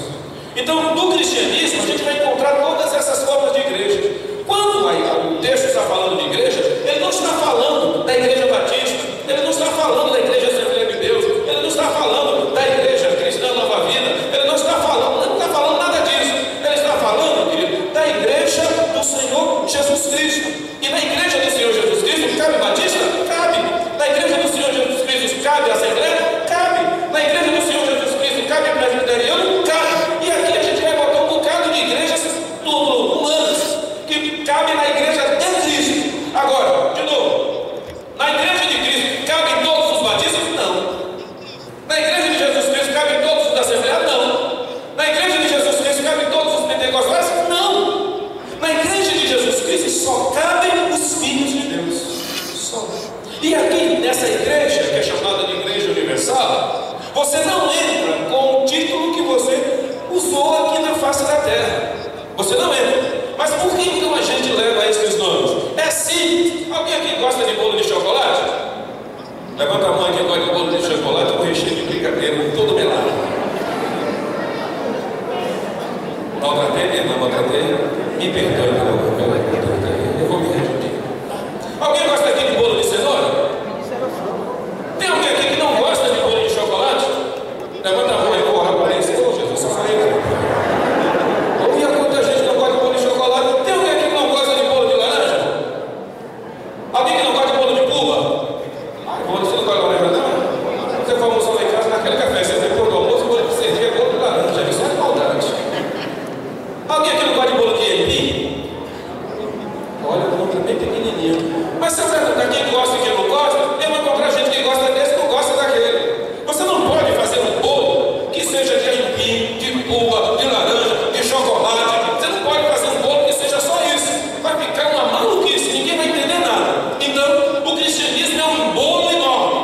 Então, no cristianismo, a gente vai encontrar todas essas formas de igreja. Quando o texto está falando de igreja, ele não está falando da igreja batista, ele não está falando da igreja Assembleia de Deus, ele não está falando da igreja cristã Nova Vida, ele não está falando nada disso. Ele está falando, querido, da igreja do Senhor Jesus Cristo. E na igreja do Senhor Jesus Cristo, cabe batista? Cabe. Na igreja do Senhor Jesus Cristo, cabe Assembleia? Cabe. Na igreja do Senhor Jesus Cristo, cabe presbiteriano? Cabe. E aqui a gente vai botar um bocado de igrejas humanas, que cabe na igreja de Cristo. Agora, de novo, na igreja de Cristo, cabem todos os batistas? Não. Na igreja de Jesus Cristo, cabem todos os da Assembleia? Não. Na igreja de Jesus Cristo, cabem todos os pentecostais? Não. Na igreja de Jesus Cristo, só cabem os filhos de Deus. Só. E aqui, nessa igreja, que é chamada de Igreja Universal, você não entra com o título que você usou aqui na face da terra. Você não entra. Mas por que então a gente leva esses nomes? É simples. Alguém aqui gosta de bolo de chocolate? Levanta a mão quem gosta de bolo de chocolate com recheio de brigadeiro todo melado. Maltratei? Não maltratei? Me perdoe, eu vou me repetir. Alguém gosta aqui de bolo de cenoura? Tem alguém aqui que não gosta de bolo de chocolate? Levanta a mão e corra para esse. Oh, Jesus, só falei. Olha quanta gente não gosta de bolo de chocolate. Tem alguém aqui que não gosta de bolo de laranja? Alguém que não gosta de bolo de pulga? Você não gosta de laranja, não? Você foi almoçar lá em casa naquele café, você depois do almoço, bolo de cerveja, bolo de laranja. Isso é maldade. Alguém aqui não gosta de bolo de aipim? Olha, o nome é bem pequenininho. Mas se eu perguntar quem gosta e quem não gosta, eu vou encontrar gente que gosta desse e não gosta daquele. Você não pode fazer um bolo que seja de aipim, de pulga, de laranja, de chocolate. Você não pode fazer um bolo que seja só isso. Vai ficar uma maluquice, ninguém vai entender nada. Então, o cristianismo é um bolo enorme.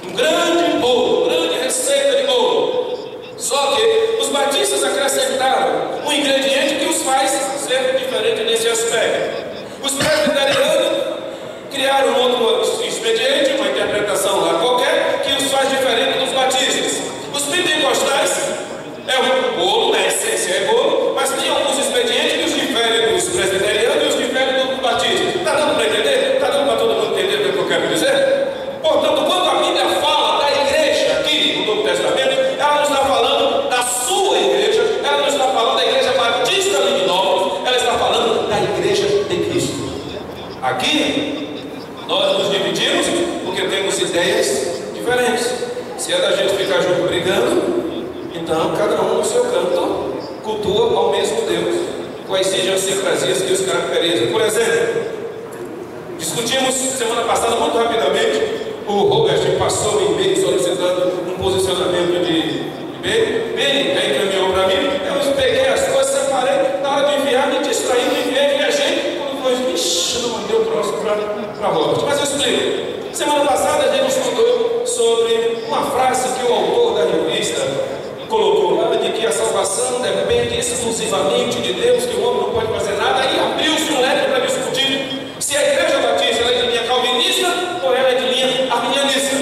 Um grande bolo, grande receita de bolo. Só que os batistas acrescentaram um ingrediente que os faz ser diferente nesse aspecto. Os presbiterianos criaram um outro expediente, uma interpretação lá qualquer, que os faz diferente dos batistas. Os pentecostais é um bolo, na essência é bolo, mas tem alguns expedientes que os diferem dos presbiterianos e os diferem dos batistas. Está dando para entender? Está dando para todo mundo entender o que eu quero dizer? Portanto, quando a Bíblia fala da igreja aqui no Novo Testamento, ela não está falando da sua igreja, ela não está falando da igreja batista Lignópolis, ela está falando da igreja de Cristo. Aqui, nós nos dividimos porque temos ideias diferentes. Se é da gente ficar junto brigando, então cada um no seu canto cultua ao mesmo Deus, quais sejam as idiosincrasias que os caracterizam. Por exemplo, discutimos semana passada muito rapidamente. O Robert passou um e-mail solicitando um posicionamento de Beni, encaminhou para mim. Eu peguei as coisas, separei, na hora de enviar, me distraí, enviei, viajei. Quando foi, ixi, não mandei o próximo para Robert. Mas eu explico. Semana passada a gente estudou sobre uma frase que o autor da revista colocou lá, de que a salvação depende exclusivamente de Deus, que o homem não pode fazer nada, e abriu-se um leque para discutir se a igreja batista ela é de linha calvinista ou ela é de linha arminianista.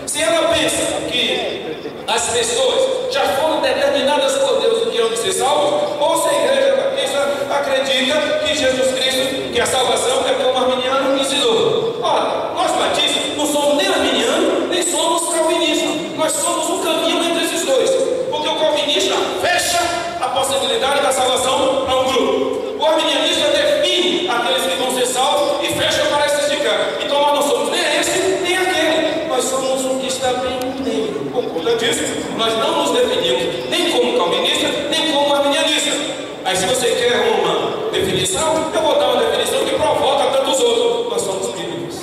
Se ela pensa que as pessoas já foram determinadas por Deus do que hão de ser salvos, ou se a igreja batista acredita que Jesus Cristo, que a salvação é como o arminiano ensinou. Ora, nós batistas não somos nem arminianos, nem somos calvinistas. Nós somos um caminho entre esses dois. Porque o calvinista fecha a possibilidade da salvação a um grupo. O arminianista define aqueles que vão ser salvos e fecha para esticar. Então nós não somos nem esse, nem aquele. Nós somos um que está bem no meio. Por conta disso, nós não nos definimos nem como calvinista, nem como arminianista. Aí se você quer uma definição, eu vou dar uma definição que provoca tantos outros. Nós somos bíblicos.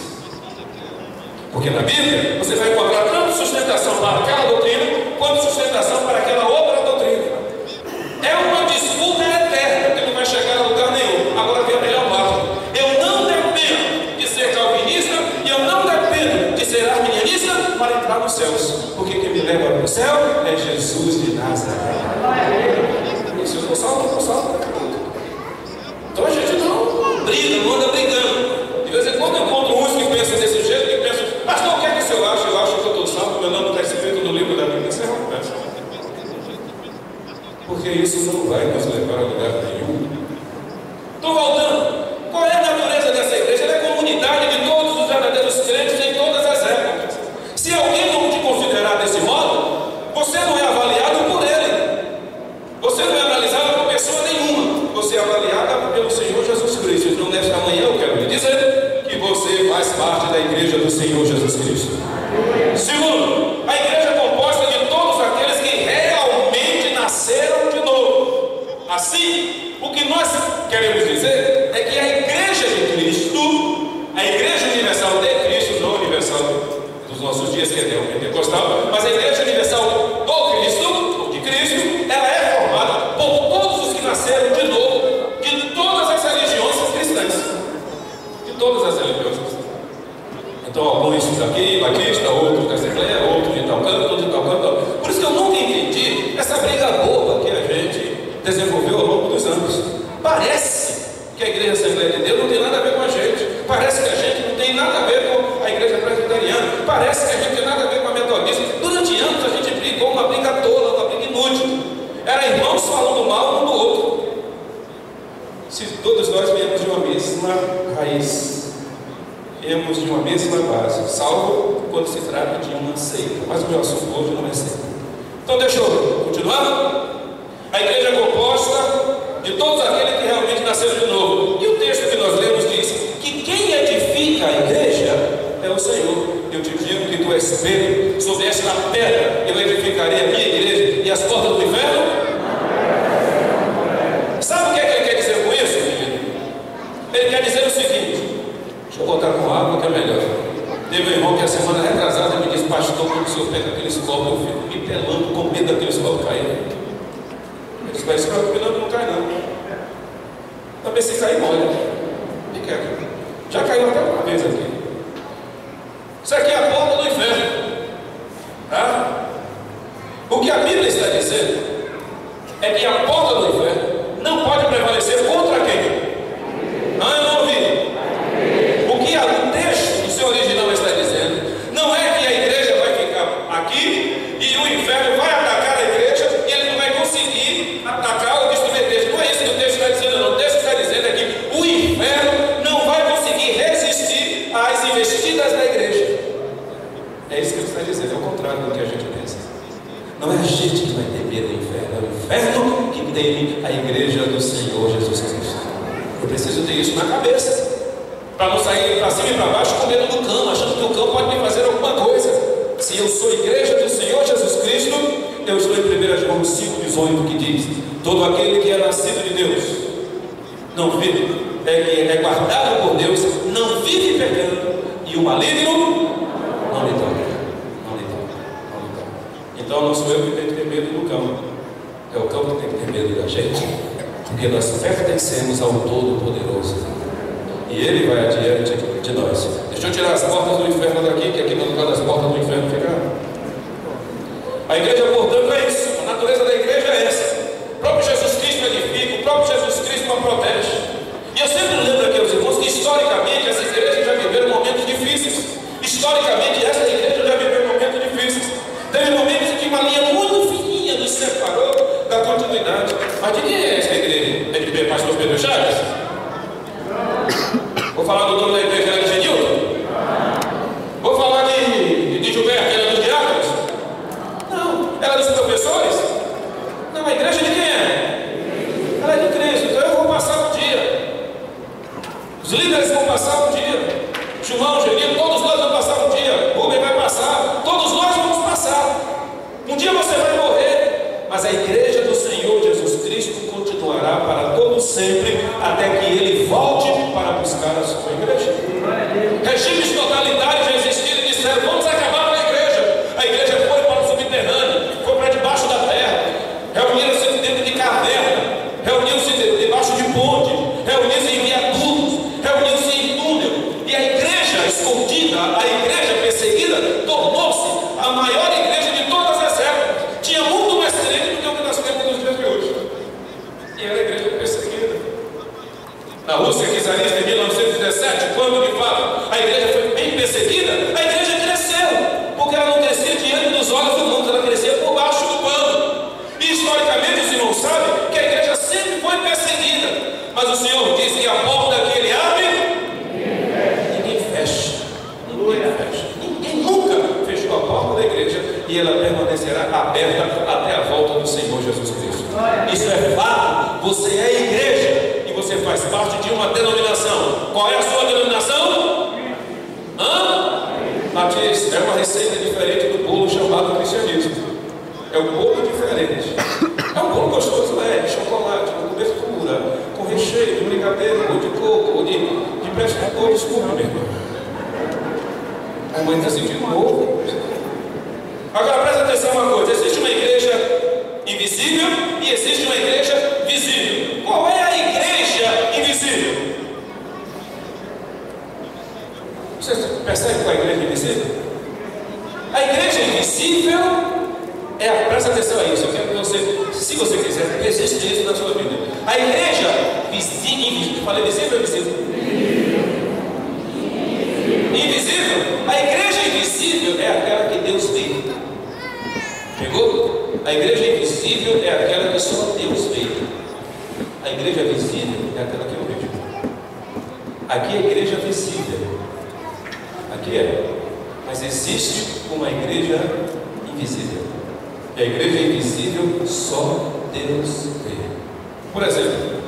Porque na Bíblia você vai encontrar tanto sustentação para cada consideração para aquela outra doutrina. É uma disputa eterna que não vai chegar a lugar nenhum. Agora vem a melhor parte. Eu não dependo de ser calvinista e eu não dependo de ser arminianista para entrar nos céus. Porque quem me leva para o céu é Jesus de Nazaré. Se eu for salvo, eu vou salvo. Então a gente não briga, não anda brigando. De vez em quando eu encontro uns que pensam desse jeito, que pensam, pastor, o que é que o senhor acha? Eu acho que eu estou salvo, meu nome está escrito no livro da Bíblia. Isso é uma peça. Porque isso não vai nos levar a lugar nenhum. Estou voltando. Qual é a natureza dessa igreja? Ela é comunidade de todos os verdadeiros crentes em todas as épocas. Se alguém não te considerar desse modo, você não é avaliado por ele. Você não é analisado por pessoa nenhuma. Você é avaliada pelo Senhor Jesus Cristo. Então, nesta manhã, eu quero lhe dizer que você faz parte da igreja do Senhor Jesus Cristo. Segundo, a igreja é composta de todos aqueles que realmente nasceram de novo. Assim, o que nós queremos dizer é que a igreja de Cristo, a igreja universal de Cristo, não universal dos nossos dias, que é neopentecostal, mas a igreja universal do Cristo, ou de Cristo, ela é formada por todos os que nasceram de novo, de todas as religiões cristãs. De todas as religiões cristãs. Então, alguns daqui, batista, outros da Assembleia, outros de tal canto, outros de tal canto. Por isso que eu nunca entendi essa briga boba que a gente desenvolveu ao longo dos anos. Parece que a Igreja Assembleia de Deus não tem nada a ver com a gente. Parece que a gente não tem nada a ver com a Igreja Presbiteriana. Parece que a gente não tem nada a ver com a Metodista. Durante anos a gente brigou uma briga tola, uma briga inútil. Era irmãos falando mal um do outro. Se todos nós viemos de uma mesma raiz, viemos de uma mesma base, salvo quando se trata de uma seita. Mas o meu assunto hoje não é seita. Então deixa eu continuar. A igreja é composta de todos aqueles que realmente nasceram de novo. E o texto que nós lemos diz que quem edifica a igreja é o Senhor. Eu te digo que tu és Pedro, sobre esta pedra eu edificarei a minha igreja, e as portas do inferno. Sabe o que ele quer dizer com isso, querido? Ele quer dizer o seguinte. Deixa eu botar com água que é melhor. Teve um irmão que a semana retrasada me disse, pastor, quando o senhor pega aqueles copos, eu fico me pelando com medo daqueles copos caírem. Eu disse, mas esse copo não cai não. Também se cair, molha. Fica quieto. Já caiu até uma vez aqui. Isso aqui é a porta do inferno. Tá? O que a Bíblia está dizendo é que a porta do inferno não pode prevalecer contra quem? Não, eu não ouvi. O que o texto do seu original está dizendo não é que a igreja vai ficar aqui e o inferno vai atacar a igreja e ele não vai conseguir atacar ou destruir a igreja. Não é isso que o texto está dizendo, não. O texto está dizendo é que o inferno não vai conseguir resistir às investidas da igreja. É isso que ele está dizendo, é o contrário do que a gente pensa. Não é a gente que vai ter medo do inferno, é o inferno que tem a igreja do Senhor Jesus Cristo. Eu preciso ter isso na cabeça, para não sair para cima e para baixo com medo do cão, achando que o cão pode me fazer alguma coisa. Se eu sou igreja do Senhor Jesus Cristo, eu estou em 1 João 5,18, que diz: todo aquele que é nascido de Deus não vive, é guardado por Deus, não vive pecando, e o maligno não lhe toca. Então não sou eu que tenho que ter medo do cão, é o cão que tem que ter medo da gente, porque nós pertencemos ao Todo-Poderoso e Ele vai adiante de nós. Deixa eu tirar as portas do inferno daqui, que aqui no lugar das portas do inferno ficaram. A igreja, portanto, é isso. A natureza da igreja é essa. O próprio Jesus Cristo edifica, o próprio Jesus Cristo a protege. E eu sempre lembro aqui aos irmãos que historicamente essas igrejas já viveram momentos difíceis. Historicamente essa igreja já viveu momentos difíceis. Teve momentos em que uma linha muito fininha nos separou da continuidade. Mas de quem é essa igreja? É de pastor Pedro Chaves? Vou falar do dono da igreja, era de Genilton? Vou falar de Gilberto, que era dos diáconos? Não. Ela é dos professores? Não, a igreja de quem é? Ela é de Cristo, então eu vou passar um dia. Os líderes vão passar um dia. João, Genilton, todos nós vamos passar um dia. Rubem vai passar. Todos nós vamos passar. Um dia você vai morrer, mas a igreja do Senhor Jesus Cristo continuará para todo sempre, até que Ele volte para buscar a sua igreja. Regimes totalitários já existiram e disseram: vamos acabar com a igreja. A igreja foi para o subterrâneo, foi para debaixo da debaixo de ponte, reuniam-se em viadutos, reuniam-se em túnel. E a igreja escondida, a igreja perseguida, tornou-se a maior igreja de todas as épocas. Tinha muito mais crente do que o que nós temos nos dias de hoje. E era a igreja perseguida. Na Rússia czarista em 1917, quando de fato a igreja foi bem perseguida, a igreja cresceu, porque ela não crescia diante dos olhos do mundo, ela crescia por baixo do pano. E historicamente os irmãos sabem que a igreja sempre foi perseguida, mas o Senhor diz que a porta que Ele abre, ninguém fecha. Ninguém fecha. Ninguém nunca fechou a porta da igreja, e ela permanecerá aberta até a volta do Senhor Jesus Cristo. Isso é fato. Você é igreja e você faz parte de uma denominação. Qual é a sua denominação? Matias, é uma receita diferente do bolo chamado cristianismo. É um bolo diferente. É um bolo gostoso, de chocolate, com cobertura, com recheio de brigadeiro, ou de coco, ou de prestígio. Desculpa, meu irmão. A mãe está sentindo ovo. Agora presta atenção uma coisa: existe uma igreja invisível e existe uma igreja visível. Qual é a igreja invisível? Você percebe qual é a igreja invisível? A igreja invisível é a... Presta atenção a isso. Eu quero que você, se você quiser, resiste isso na sua vida. A igreja visível, falei visível ou invisível? Invisível. A igreja invisível é aquela que Deus vê. Pegou? A igreja invisível é aquela que só Deus vê. A igreja visível é aquela que eu vejo. Aqui é a igreja visível. Aqui é. Mas existe uma igreja invisível. E a igreja invisível só Deus vê. Por exemplo,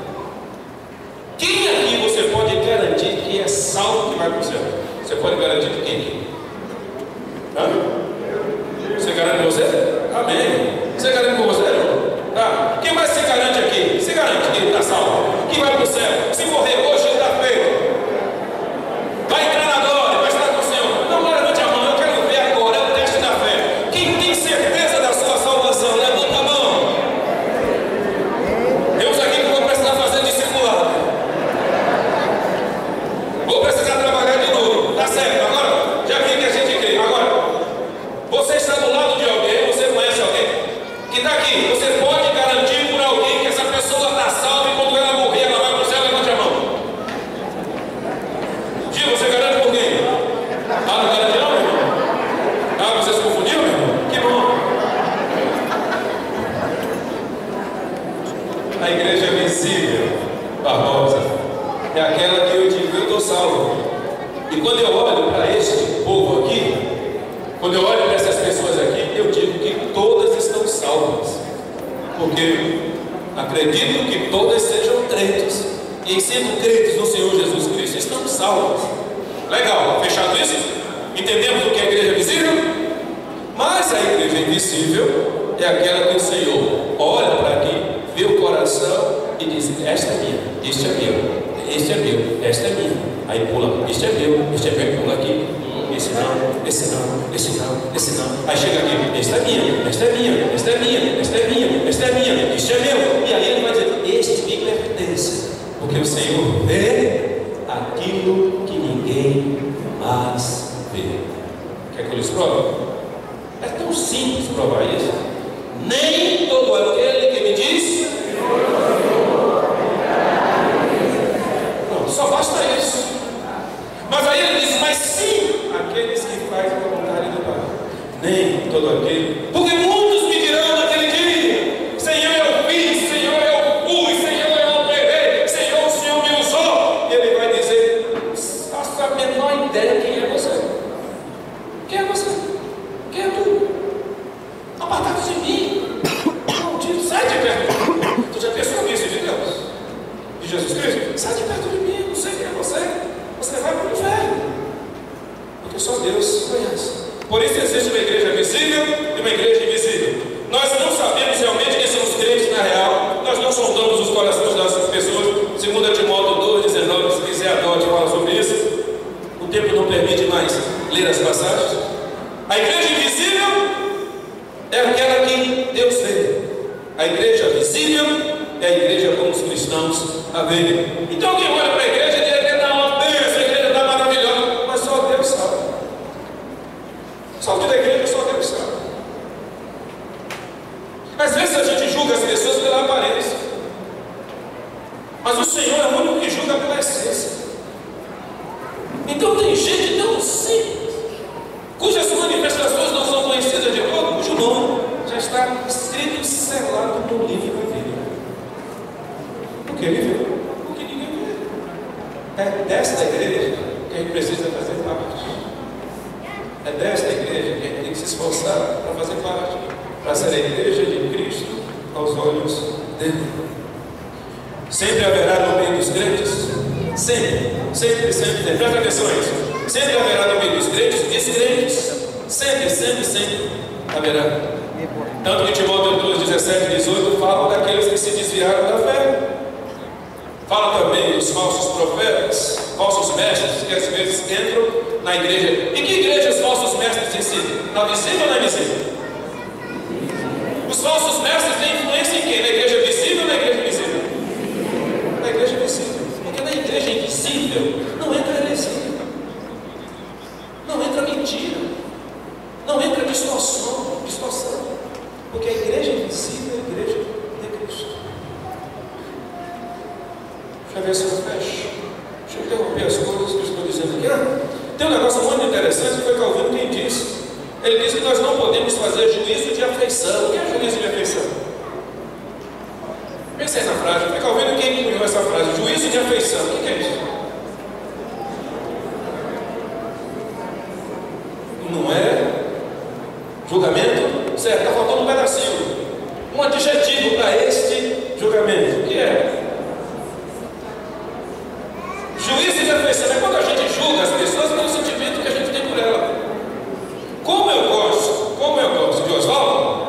quem aqui você pode garantir que é salvo que vai para o céu? Você pode garantir de quem aqui? Você garante você? Amém. Você garante com você? Tá. Quem mais se garante aqui? Se garante que ele está salvo, que vai para o céu. Se morrer hoje, ele está feito. Vai entrar na glória, vai estar com o Senhor. Não levante a mão, eu quero ver agora, é o teste da fé. Quem tem certeza da sua salvação, levanta a mão. Deus aqui que vou precisar fazer discipulado. Vou precisar trabalhar de novo. Tá certo, agora, já vi que a gente crê. Agora, você está do lado de alguém, você conhece alguém que está aqui. Você pode garantir por alguém que essa pessoa está salva e quando ela morrer, ela vai para o céu? Levante a mão. Gil, você garante por quem? Não garante não, meu irmão? Você se confundiu, meu irmão? Que bom. A igreja visível, Barbosa, é aquela que eu digo, eu estou salvo. E quando eu olho para este povo aqui, quando eu olho para essas pessoas aqui, eu digo que todas estão salvas. Porque acredito que todas sejam crentes. E em sendo crentes no Senhor Jesus Cristo, estão salvas. Legal, fechado isso? Entendemos o que é a igreja visível? Mas a igreja invisível é aquela que o Senhor olha para aqui, vê o coração e diz: esta é minha, este é meu, este é meu, esta é minha. Aí pula: este é meu, pula aqui. Esse não, esse não, esse não, esse não. Aí chega aqui: esta é minha, esta é minha, esta é minha, esta é minha, esta é minha, este é meu. E aí ele vai dizer: este me pertence. Porque o Senhor vê aquilo que ninguém mais vê. Quer que eu lhes prove? É tão simples provar isso. Nem todo aquele que me diz. Não, só basta isso. Mas aí ele diz: mas sim aqueles que fazem a vontade do Pai. Nem todo aquele. Porque muitos me dirão naquele dia: Senhor, eu fiz, Senhor, eu fui, Senhor, eu operei, Senhor, o Senhor me usou. E ele vai dizer: faço a menor ideia quem é você. Quem é você? Quem é tu? Apartado de mim. Maldito, sai de perto de mim. Tu já pensou nisso de Deus? De Jesus Cristo? Sai de perto de mim, não sei quem é você. Você vai para o inferno. Porque só Deus conhece. Por isso existe uma igreja visível e uma igreja invisível. Nós não sabemos realmente quem são os crentes na real. Nós não sondamos os corações das pessoas. 2 Timóteo 2,19, se quiser adote, fala sobre isso. O tempo não permite mais ler as passagens. A igreja invisível é aquela que Deus vê. A igreja visível é a igreja como os cristãos haver. Então alguém olha para a igreja e diz que está uma bênção, a igreja está maravilhosa, mas só Deus sabe. Saúde da igreja só Deus sabe. Às vezes a gente julga as pessoas pela aparência, mas o Senhor é o único que julga pela essência. Então tem gente tão simples, cujas manifestações não são conhecidas de todo, cujo nome já está escrito e selado no livro da vida. Por que ele vê? Porque ninguém vê. É desta igreja que a gente precisa fazer parte. É desta igreja que a gente tem que se esforçar para fazer parte, para ser a igreja de Cristo aos olhos dele. Sempre haverá no meio dos crentes, sempre, presta atenção a isso. Sempre haverá no meio dos crentes descrentes, sempre haverá. Tanto que Timóteo 2, 17 e 18 fala daqueles que se desviaram da fé. Fala também dos falsos profetas, falsos mestres, que às vezes entram na igreja. E que igreja os falsos mestres ensinam? Na visível ou na invisível? Os falsos mestres têm influência em quem? Na igreja visível ou na igreja invisível? Na igreja visível. Porque na igreja invisível não entra heresia, não entra mentira, não entra distorção. Porque a igreja invisível é a igreja de Cristo. Deixa eu ver se eu fecho. Deixa eu interromper as coisas que eu estou dizendo aqui. Tem um negócio muito interessante que foi Calvino quem disse. Ele disse que nós não podemos fazer juízo de afeição. O que é juízo de afeição? Pensa aí na frase. Foi Calvino quem cunhou essa frase. Juízo de afeição. O que é isso? Não é julgamento? Certo, está faltando um pedacinho. Um adjetivo para este julgamento. O que é? Juízo de afeição é quando a gente julga as pessoas pelo sentimento que a gente tem por ela. Como eu gosto de Oswaldo,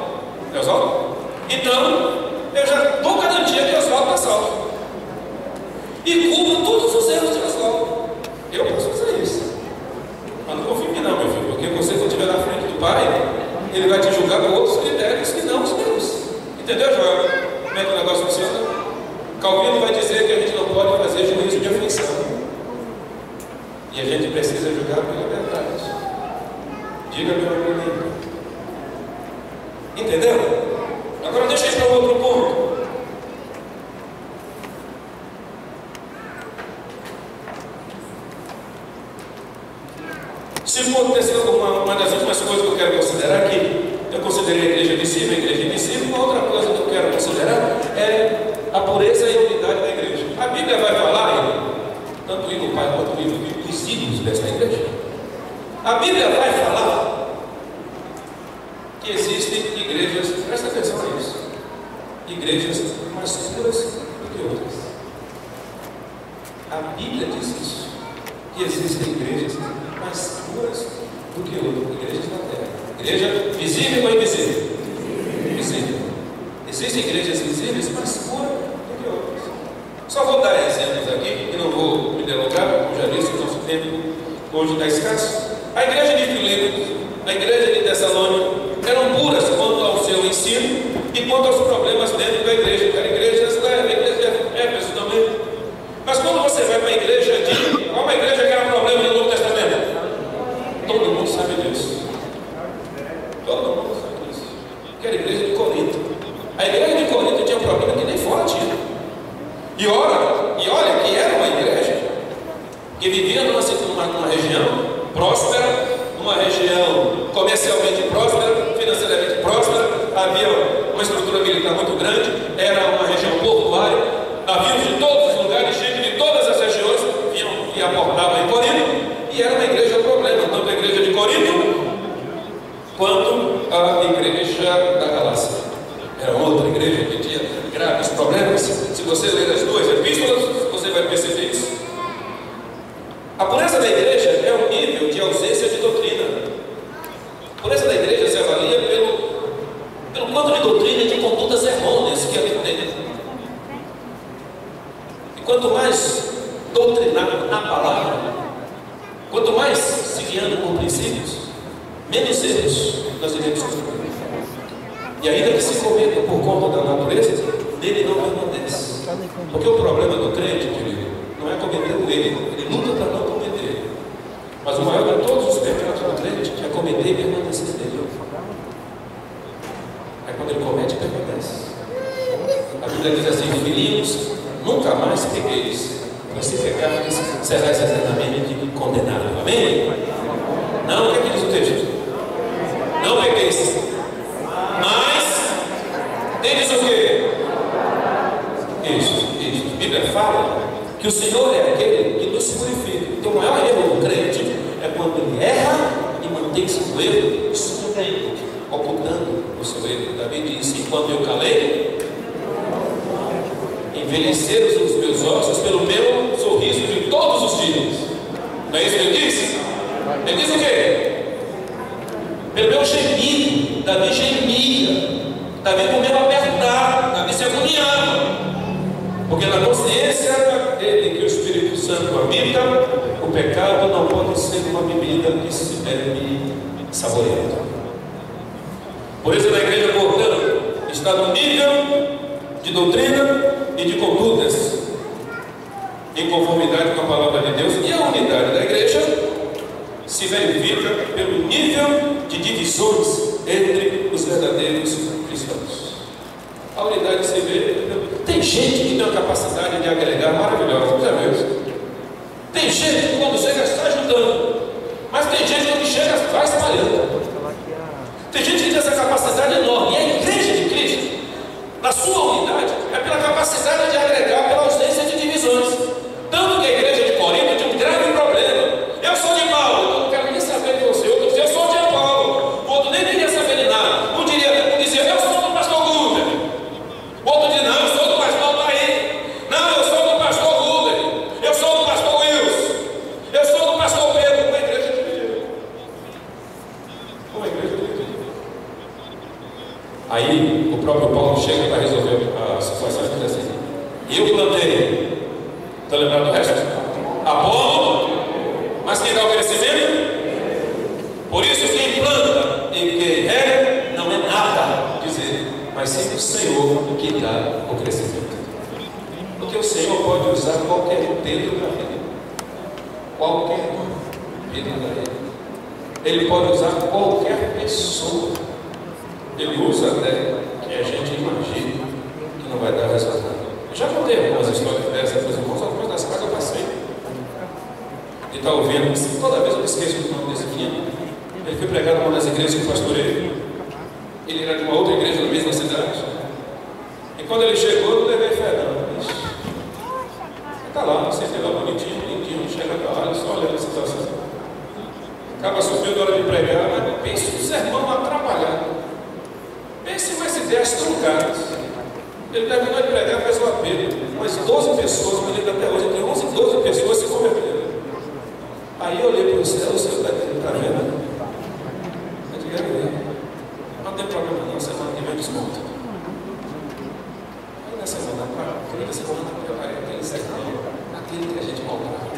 então eu já dou garantia que Oswaldo está salvo. E cubro todos os erros de Oswaldo. Eu posso fazer isso. Mas não confio em mim não, meu filho, porque você, quando estiver na frente do Pai, Ele vai te julgar com outros critérios que não os meus. Entendeu, João? Como é que o negócio funciona? Calvino vai dizer que a gente não pode fazer juízo de afeição. E a gente precisa julgar pela verdade. Diga, meu amigo. Entendeu? Agora deixa eu ir para outro ponto. Se for uma das últimas coisas que eu quero considerar aqui, eu considerei a igreja invisível, uma outra coisa que eu quero considerar é a pureza e a unidade da igreja. A Bíblia vai falar, tanto o livro Pai quanto o livro dos símbolos dessa igreja. A Bíblia vai falar que existem igrejas, presta atenção a isso, igrejas mais puras do que outras. A Bíblia diz isso, que existem igrejas mais puras do que outras, igrejas da terra. Igreja visível ou invisível? Visível. Existem igrejas visíveis mais puras do que outras. Só vou dar exemplos aqui, e não vou me delongar, como já disse, o nosso tempo hoje está escasso. A igreja de Filipos, a igreja de Tessalônica, eram puras quanto ao seu ensino e quanto aos problemas dentro da igreja. Eram igrejas da igreja de Éfeso também. Mas quando você vai para a igreja de... Qual é a igreja que era problema no Novo Testamento? Todo mundo sabe disso. Todo mundo sabe disso. Que era a igreja de Corinto. A igreja de Corinto tinha um problema que nem fora tinha. E olha que era uma igreja que vivia numa região próspera, numa região comercialmente próspera, financeiramente próspera, havia uma estrutura militar muito grande, era uma região portuária, navios de todos os lugares, gente de todas as regiões vinham e aportavam em Corinto, e era uma igreja problema, tanto a igreja de Corinto quanto a igreja da Galácia. Era outra igreja que tinha graves problemas. Se você ler as duas epístolas, você vai perceber isso. A pureza da igreja é um nível de ausência de doutrina. A pureza da igreja se avalia pelo quanto de doutrina e de condutas errôneas que ali tem. E quanto mais doutrinado na palavra, quanto mais se guiando por princípios, menos erros nós iremos construir. E ainda que se cometa por conta da natureza, nele não permanece. Porque o problema do crente, querido, não é cometer o erro, ele luta para não cometer. Mas o maior de todos os pecados do crente é cometer e permanecer nele. É quando ele comete e permanece. A Bíblia diz assim: filhinhos, nunca mais pegueis, pois se pecardes, serás eternamente condenado. Amém? Não, o que é que diz o texto? Não pegueis, mas eles o quê? Isso. A Bíblia fala que o Senhor é aquele que nos purifica. Então o maior erro do crente é quando ele erra e mantém-se no erro, escondendo, ocultando o seu erro. Davi disse: enquanto eu calei, envelheceram os meus ossos pelo meu sorriso de todos os dias. Não é isso que ele disse? Ele diz o quê? Pelo meu gemido. Davi gemia. Davi comeu apertado. Davi se agoniava. Porque na consciência dele que o Espírito Santo habita, o pecado não pode ser uma bebida que se bebe saboreando. Por isso na igreja, portanto, está no nível de doutrina e de condutas, em conformidade com a palavra de Deus, e a unidade da igreja se verifica pelo nível de divisões entre os verdadeiros cristãos. A unidade se vê. Tem gente que tem uma capacidade de agregar maravilhosa, já viu? Tem gente que quando chega está ajudando, mas tem gente que quando chega vai espalhando. Tem gente que tem essa capacidade enorme, e a igreja de Cristo, na sua unidade, é pela capacidade de agregar, pela ausência de divisões. Tanto que a igreja de Corinto tinha um grave problema. Eu sou de Paulo, eu não quero nem saber de você. Outro dizia: eu sou de Paulo. O outro nem queria saber de nada. Um dizia: eu sou do pastor Guter. O outro dizia: não, eu sou do pastor Bahia. Não, eu sou do pastor Guter. Eu sou do pastor Wilson. Eu sou do pastor Pedro. Uma igreja dividida. Uma igreja dividida. Aí o próprio Paulo chega para resolver a situação e diz assim: eu plantei. Está lembrado do resto? Apolo, mas quem dá o crescimento? Por isso quem planta e quem rega não é nada, dizer, mas sim o Senhor que dá o crescimento. Porque o Senhor pode usar qualquer Pedro para ele. Qualquer Pedro para ele. Ele pode usar qualquer pessoa. Ele usa até que a gente imagina que não vai dar resultado. Eu já contei algumas histórias dessas para os irmãos, algumas das quais eu passei. E está ouvindo, toda vez eu me esqueço do nome desse menino. Ele foi pregado numa das igrejas que eu pastorei. Ele era de uma outra igreja na mesma cidade. E quando ele chegou, eu levei fé, não. Está lá, sempre lá bonitinho, chega para lá, só olhando a situação. Acaba subindo a hora de pregar, mas pense no sermão atrapalhado. Pense umas ideias truncadas. Ele terminou de pregar, fez um apelo. Umas 12 pessoas, me lembro até hoje, tem 11, 12 pessoas se converteram. Aí eu olhei para o céu, o Senhor está vendo? Eu digo: não tem problema não, semana que vem eu desmonto. Aí na semana, primeira semana, eu preparei aquele sermão, aquele que a gente comprava,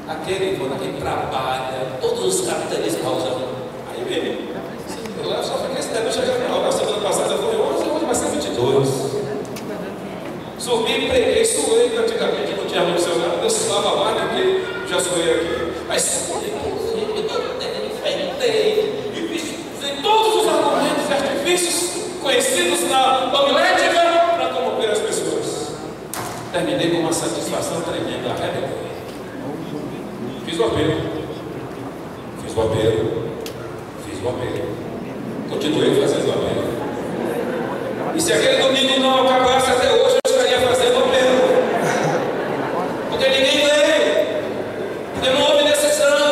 aquele que trabalha, todos os capitalistas usam. Aí veio. Eu só fiquei esse tempo chegando na aula. Na semana passada foi 11, hoje vai ser 22. Subi, preguei, suei, que antigamente não tinha ar-condicionado, eu suava mais do que já suei aqui. Mas suei, enfrentei, e fiz todos os argumentos e artifícios conhecidos na homilética para comover as pessoas. Terminei com uma satisfação tremenda, arrebentei. Fiz o apelo. Continuei fazendo o apelo. E se aquele domingo não acabasse até hoje, eu estaria fazendo o apelo. Porque ninguém veio. Porque não houve decisão.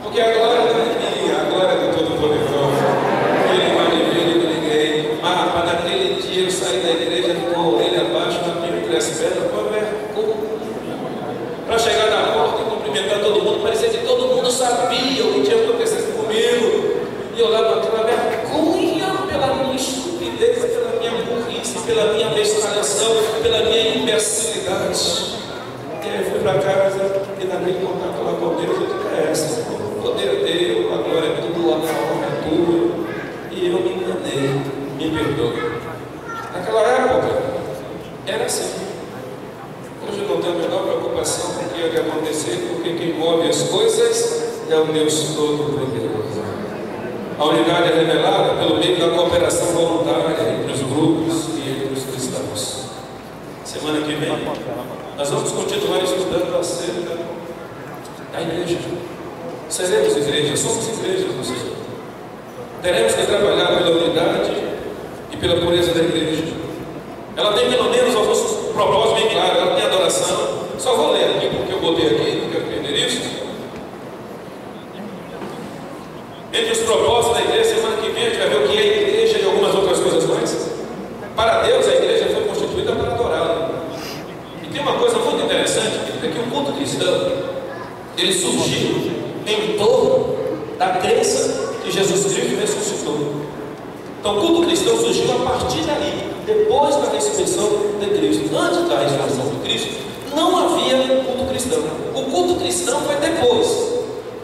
Porque a glória não é minha, a glória é do Todo-Poderoso. Ele vai me ver, eu liguei. Mas rapaz, naquele dia eu saí da igreja com a orelha abaixo, na minha entre as pernas, com a vergonha. Para chegar na porta e cumprimentar todo mundo, parecia que todo mundo sabia o que tinha acontecido comigo. E eu lá com aquela vergonha pela minha estupidez, pela minha burrice, pela minha bestialização, pela minha imbecilidade. E aí eu fui para casa e naquele contato lá com Deus, eu disse: é essa, o poder é teu, a glória é tua, a honra é tua. E eu me enganei, me perdoe. Naquela época, era assim. Hoje eu não tenho a menor preocupação com o que vai acontecer, porque quem move as coisas é o Deus Todo-Poderoso. A unidade é revelada pelo meio da cooperação voluntária entre os grupos e entre os cristãos. Semana que vem, nós vamos continuar estudando acerca da igreja. Seremos igreja, somos igrejas do Senhor. Teremos que trabalhar pela unidade e pela pureza da igreja. Ela tem pelo menos alguns propósitos bem claros. Ela tem adoração. Só vou ler aqui porque eu botei aqui, não quero perder isso. Entre os propósitos da igreja, semana que vem a gente vai ver o que é a igreja e algumas outras coisas mais. Para Deus, a igreja foi constituída para adorá-lo. E tem uma coisa muito interessante, é que o culto cristão, ele surgiu em torno da crença que Jesus Cristo ressuscitou. Então o culto cristão surgiu a partir daí, depois da ressurreição de Cristo. Antes da ressurreição de Cristo, não havia culto cristão. O culto cristão foi depois.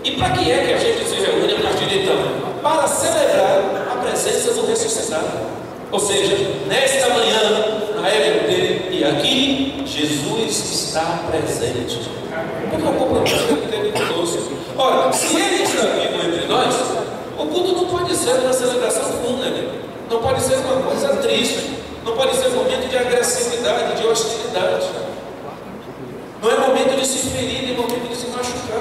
E para que é que a gente se reúne a partir de então? Para celebrar a presença do ressuscitado. Ou seja, nesta manhã, na MT e aqui, Jesus está presente. Porque é o compromisso que ele teve conosco. Ora, se ele está vivo entre nós, o culto não pode ser uma celebração fúnebre, não pode ser uma coisa triste, não pode ser um momento de agressividade, de hostilidade. Não é momento de se ferir, nem momento de se machucar.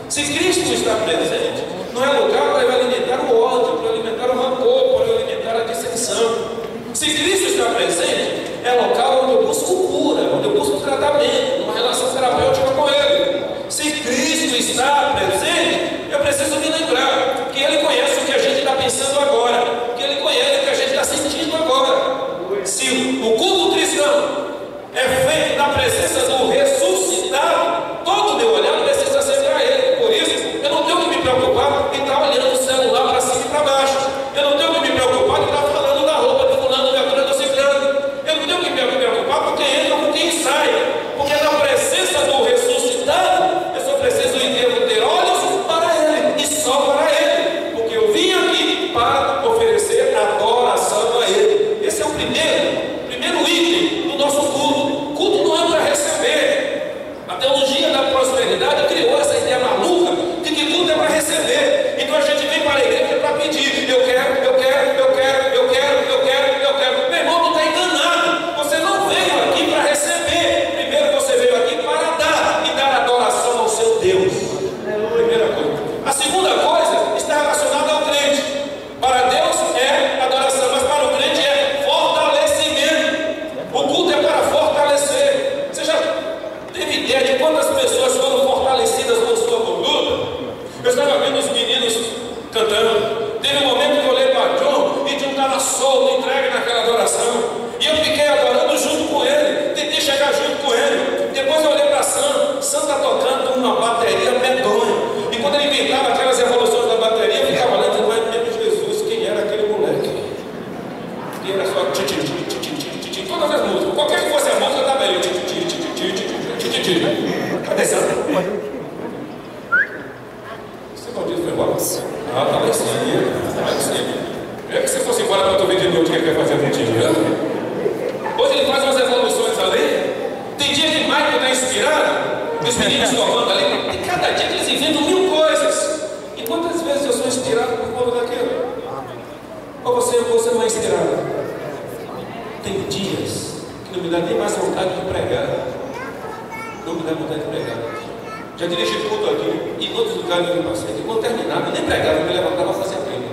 Se Cristo está presente, não é lugar para eu alimentar o ódio, para alimentar o rancor, para eu alimentar a dissensão. Se Cristo está presente, é local onde eu busco cura, onde eu busco tratamento, uma relação terapêutica com Ele. Se Cristo está presente, eu preciso me lembrar que Ele conhece o que a gente está pensando agora, que Ele conhece o que a gente está sentindo agora. Se o culto cristão é feito na presença do ressuscitado, todo o meu olhar precisa ser para Ele. Por isso, eu não tenho que me preocupar em estar olhando o celular para cima e para baixo. Eu não tenho que me preocupar em estar falando da roupa de fulano, da cura do ciclano. Eu não tenho que me preocupar com quem entra ou com quem sai. Porque na presença do ressuscitado, eu só preciso e devo ter olhos para Ele e só para Ele. Porque eu vim aqui para oferecer adoração a Ele. Esse é o primeiro item do nosso culto. Culto não é para receber. A teologia da prosperidade criou essa ideia maluca de que culto é para receber. Então a gente vem para a igreja para pedir. Eu quero, eu quero, eu quero, eu quero, eu quero, eu quero. Meu irmão, tu está enganado. Você não veio aqui para receber. Primeiro você veio aqui para dar e dar adoração ao seu Deus. Primeira coisa. A segunda coisa está relacionada ao crente. Para Deus é adoração, mas para o crente é fortalecimento. O culto é para fortalecer. Você já teve ideia de quantas pessoas foram fortalecidas com sua conduta? Eu estava vendo os meninos cantando. Teve um momento que eu olhei para John e John estava solto, entregue naquela adoração. E eu fiquei adorando junto com ele. Tentei chegar junto com ele. Depois eu olhei para Sam. Sam está tocando uma bateria medonha. E quando ele inventava aquelas evoluções da bateria, eu ficava lá dizendo, mas meu Jesus, quem era aquele moleque? Que era só titi, todas as músicas. Qualquer que fosse a música, estava ali. Titi. Cadê Sam? Você maldito foi embora? Ah, tá lá em cima. É que se fosse embora para tu ver de novo o que ele vai fazer contigo. Hoje ele faz umas evoluções ali. Tem dia que Michael está inspirado, e os meninos tocando ali. E cada dia que eles inventam 1000 coisas. E quantas vezes eu sou inspirado por conta daquilo? Ou você não é inspirado? Tem dias que não me dá nem mais vontade de pregar. Não me dá vontade de pregar. Já dirigi culto aqui, e em outros lugares eu passei. E quando terminava, nem pregava, me levantava a fazer aquilo.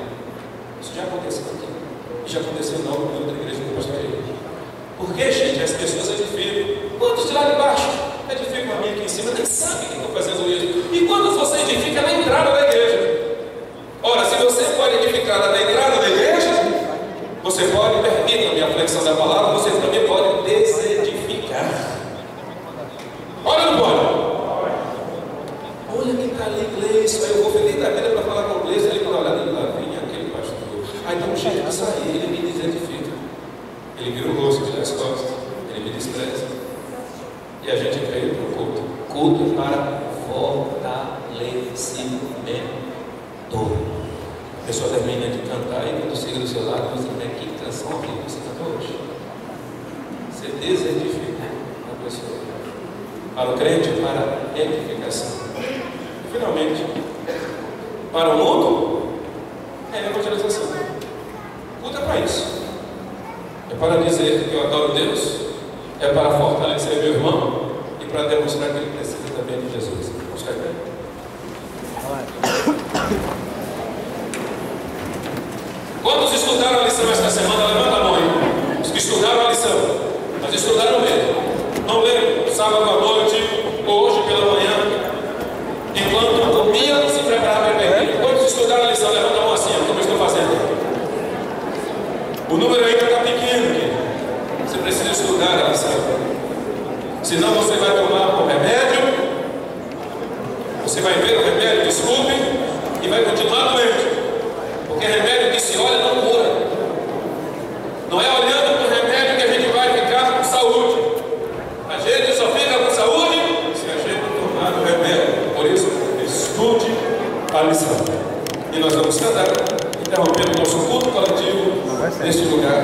Isso já aconteceu aqui. E já aconteceu na outra igreja que eu pastorei. Por que, gente? As pessoas edificam. Quantos de lá de baixo edificam a minha aqui em cima? Nem sabem que estão fazendo isso. E quando você edifica na entrada da igreja? Ora, se você pode edificar na entrada da igreja, você pode, permita a minha flexão da palavra, você também pode desedificar. Olha ou não pode? Olha quem está ali, Gleice. Aí eu vou feliz da vida para falar com o Gleice. Ele falou, olha, lá vinha aquele pastor. Aí dá um jeito de sair, ele me desedifica. Ele vira o rosto, vira as costas. Ele me despreza. E a gente veio para o culto. Culto para fortalecimento. A pessoa termina de cantar e quando chega do seu lado, você tem que canção horrível você cantou hoje. Você desedifica. pessoa. Para o crente, para a edificação. Finalmente, para o mundo, é a evangelização. Culto é para isso. É para dizer que eu adoro Deus, é para fortalecer meu irmão e para demonstrar que ele precisa também de Jesus. Vamos ficar aqui? Quantos estudaram a lição esta semana? Levanta a mão aí. Os que estudaram a lição, mas estudaram mesmo. Não leram sábado à noite ou hoje pela manhã, enquanto dormiam, se preparavam para a igreja. Quantos estudaram a lição? Levanta a mão assim, como eu estou fazendo. O número ainda está pequeno, querido. Você precisa estudar a lição. Senão você vai tomar um remédio, você vai ver o remédio, desculpe, e vai continuar doente. Porque remédio que se olha não cura. Não é olhando para o remédio que a gente vai ficar com saúde. A gente só fica com saúde se a gente tomar o remédio. Por isso, estude a lição. E nós vamos cantar, interrompendo o nosso culto coletivo neste lugar.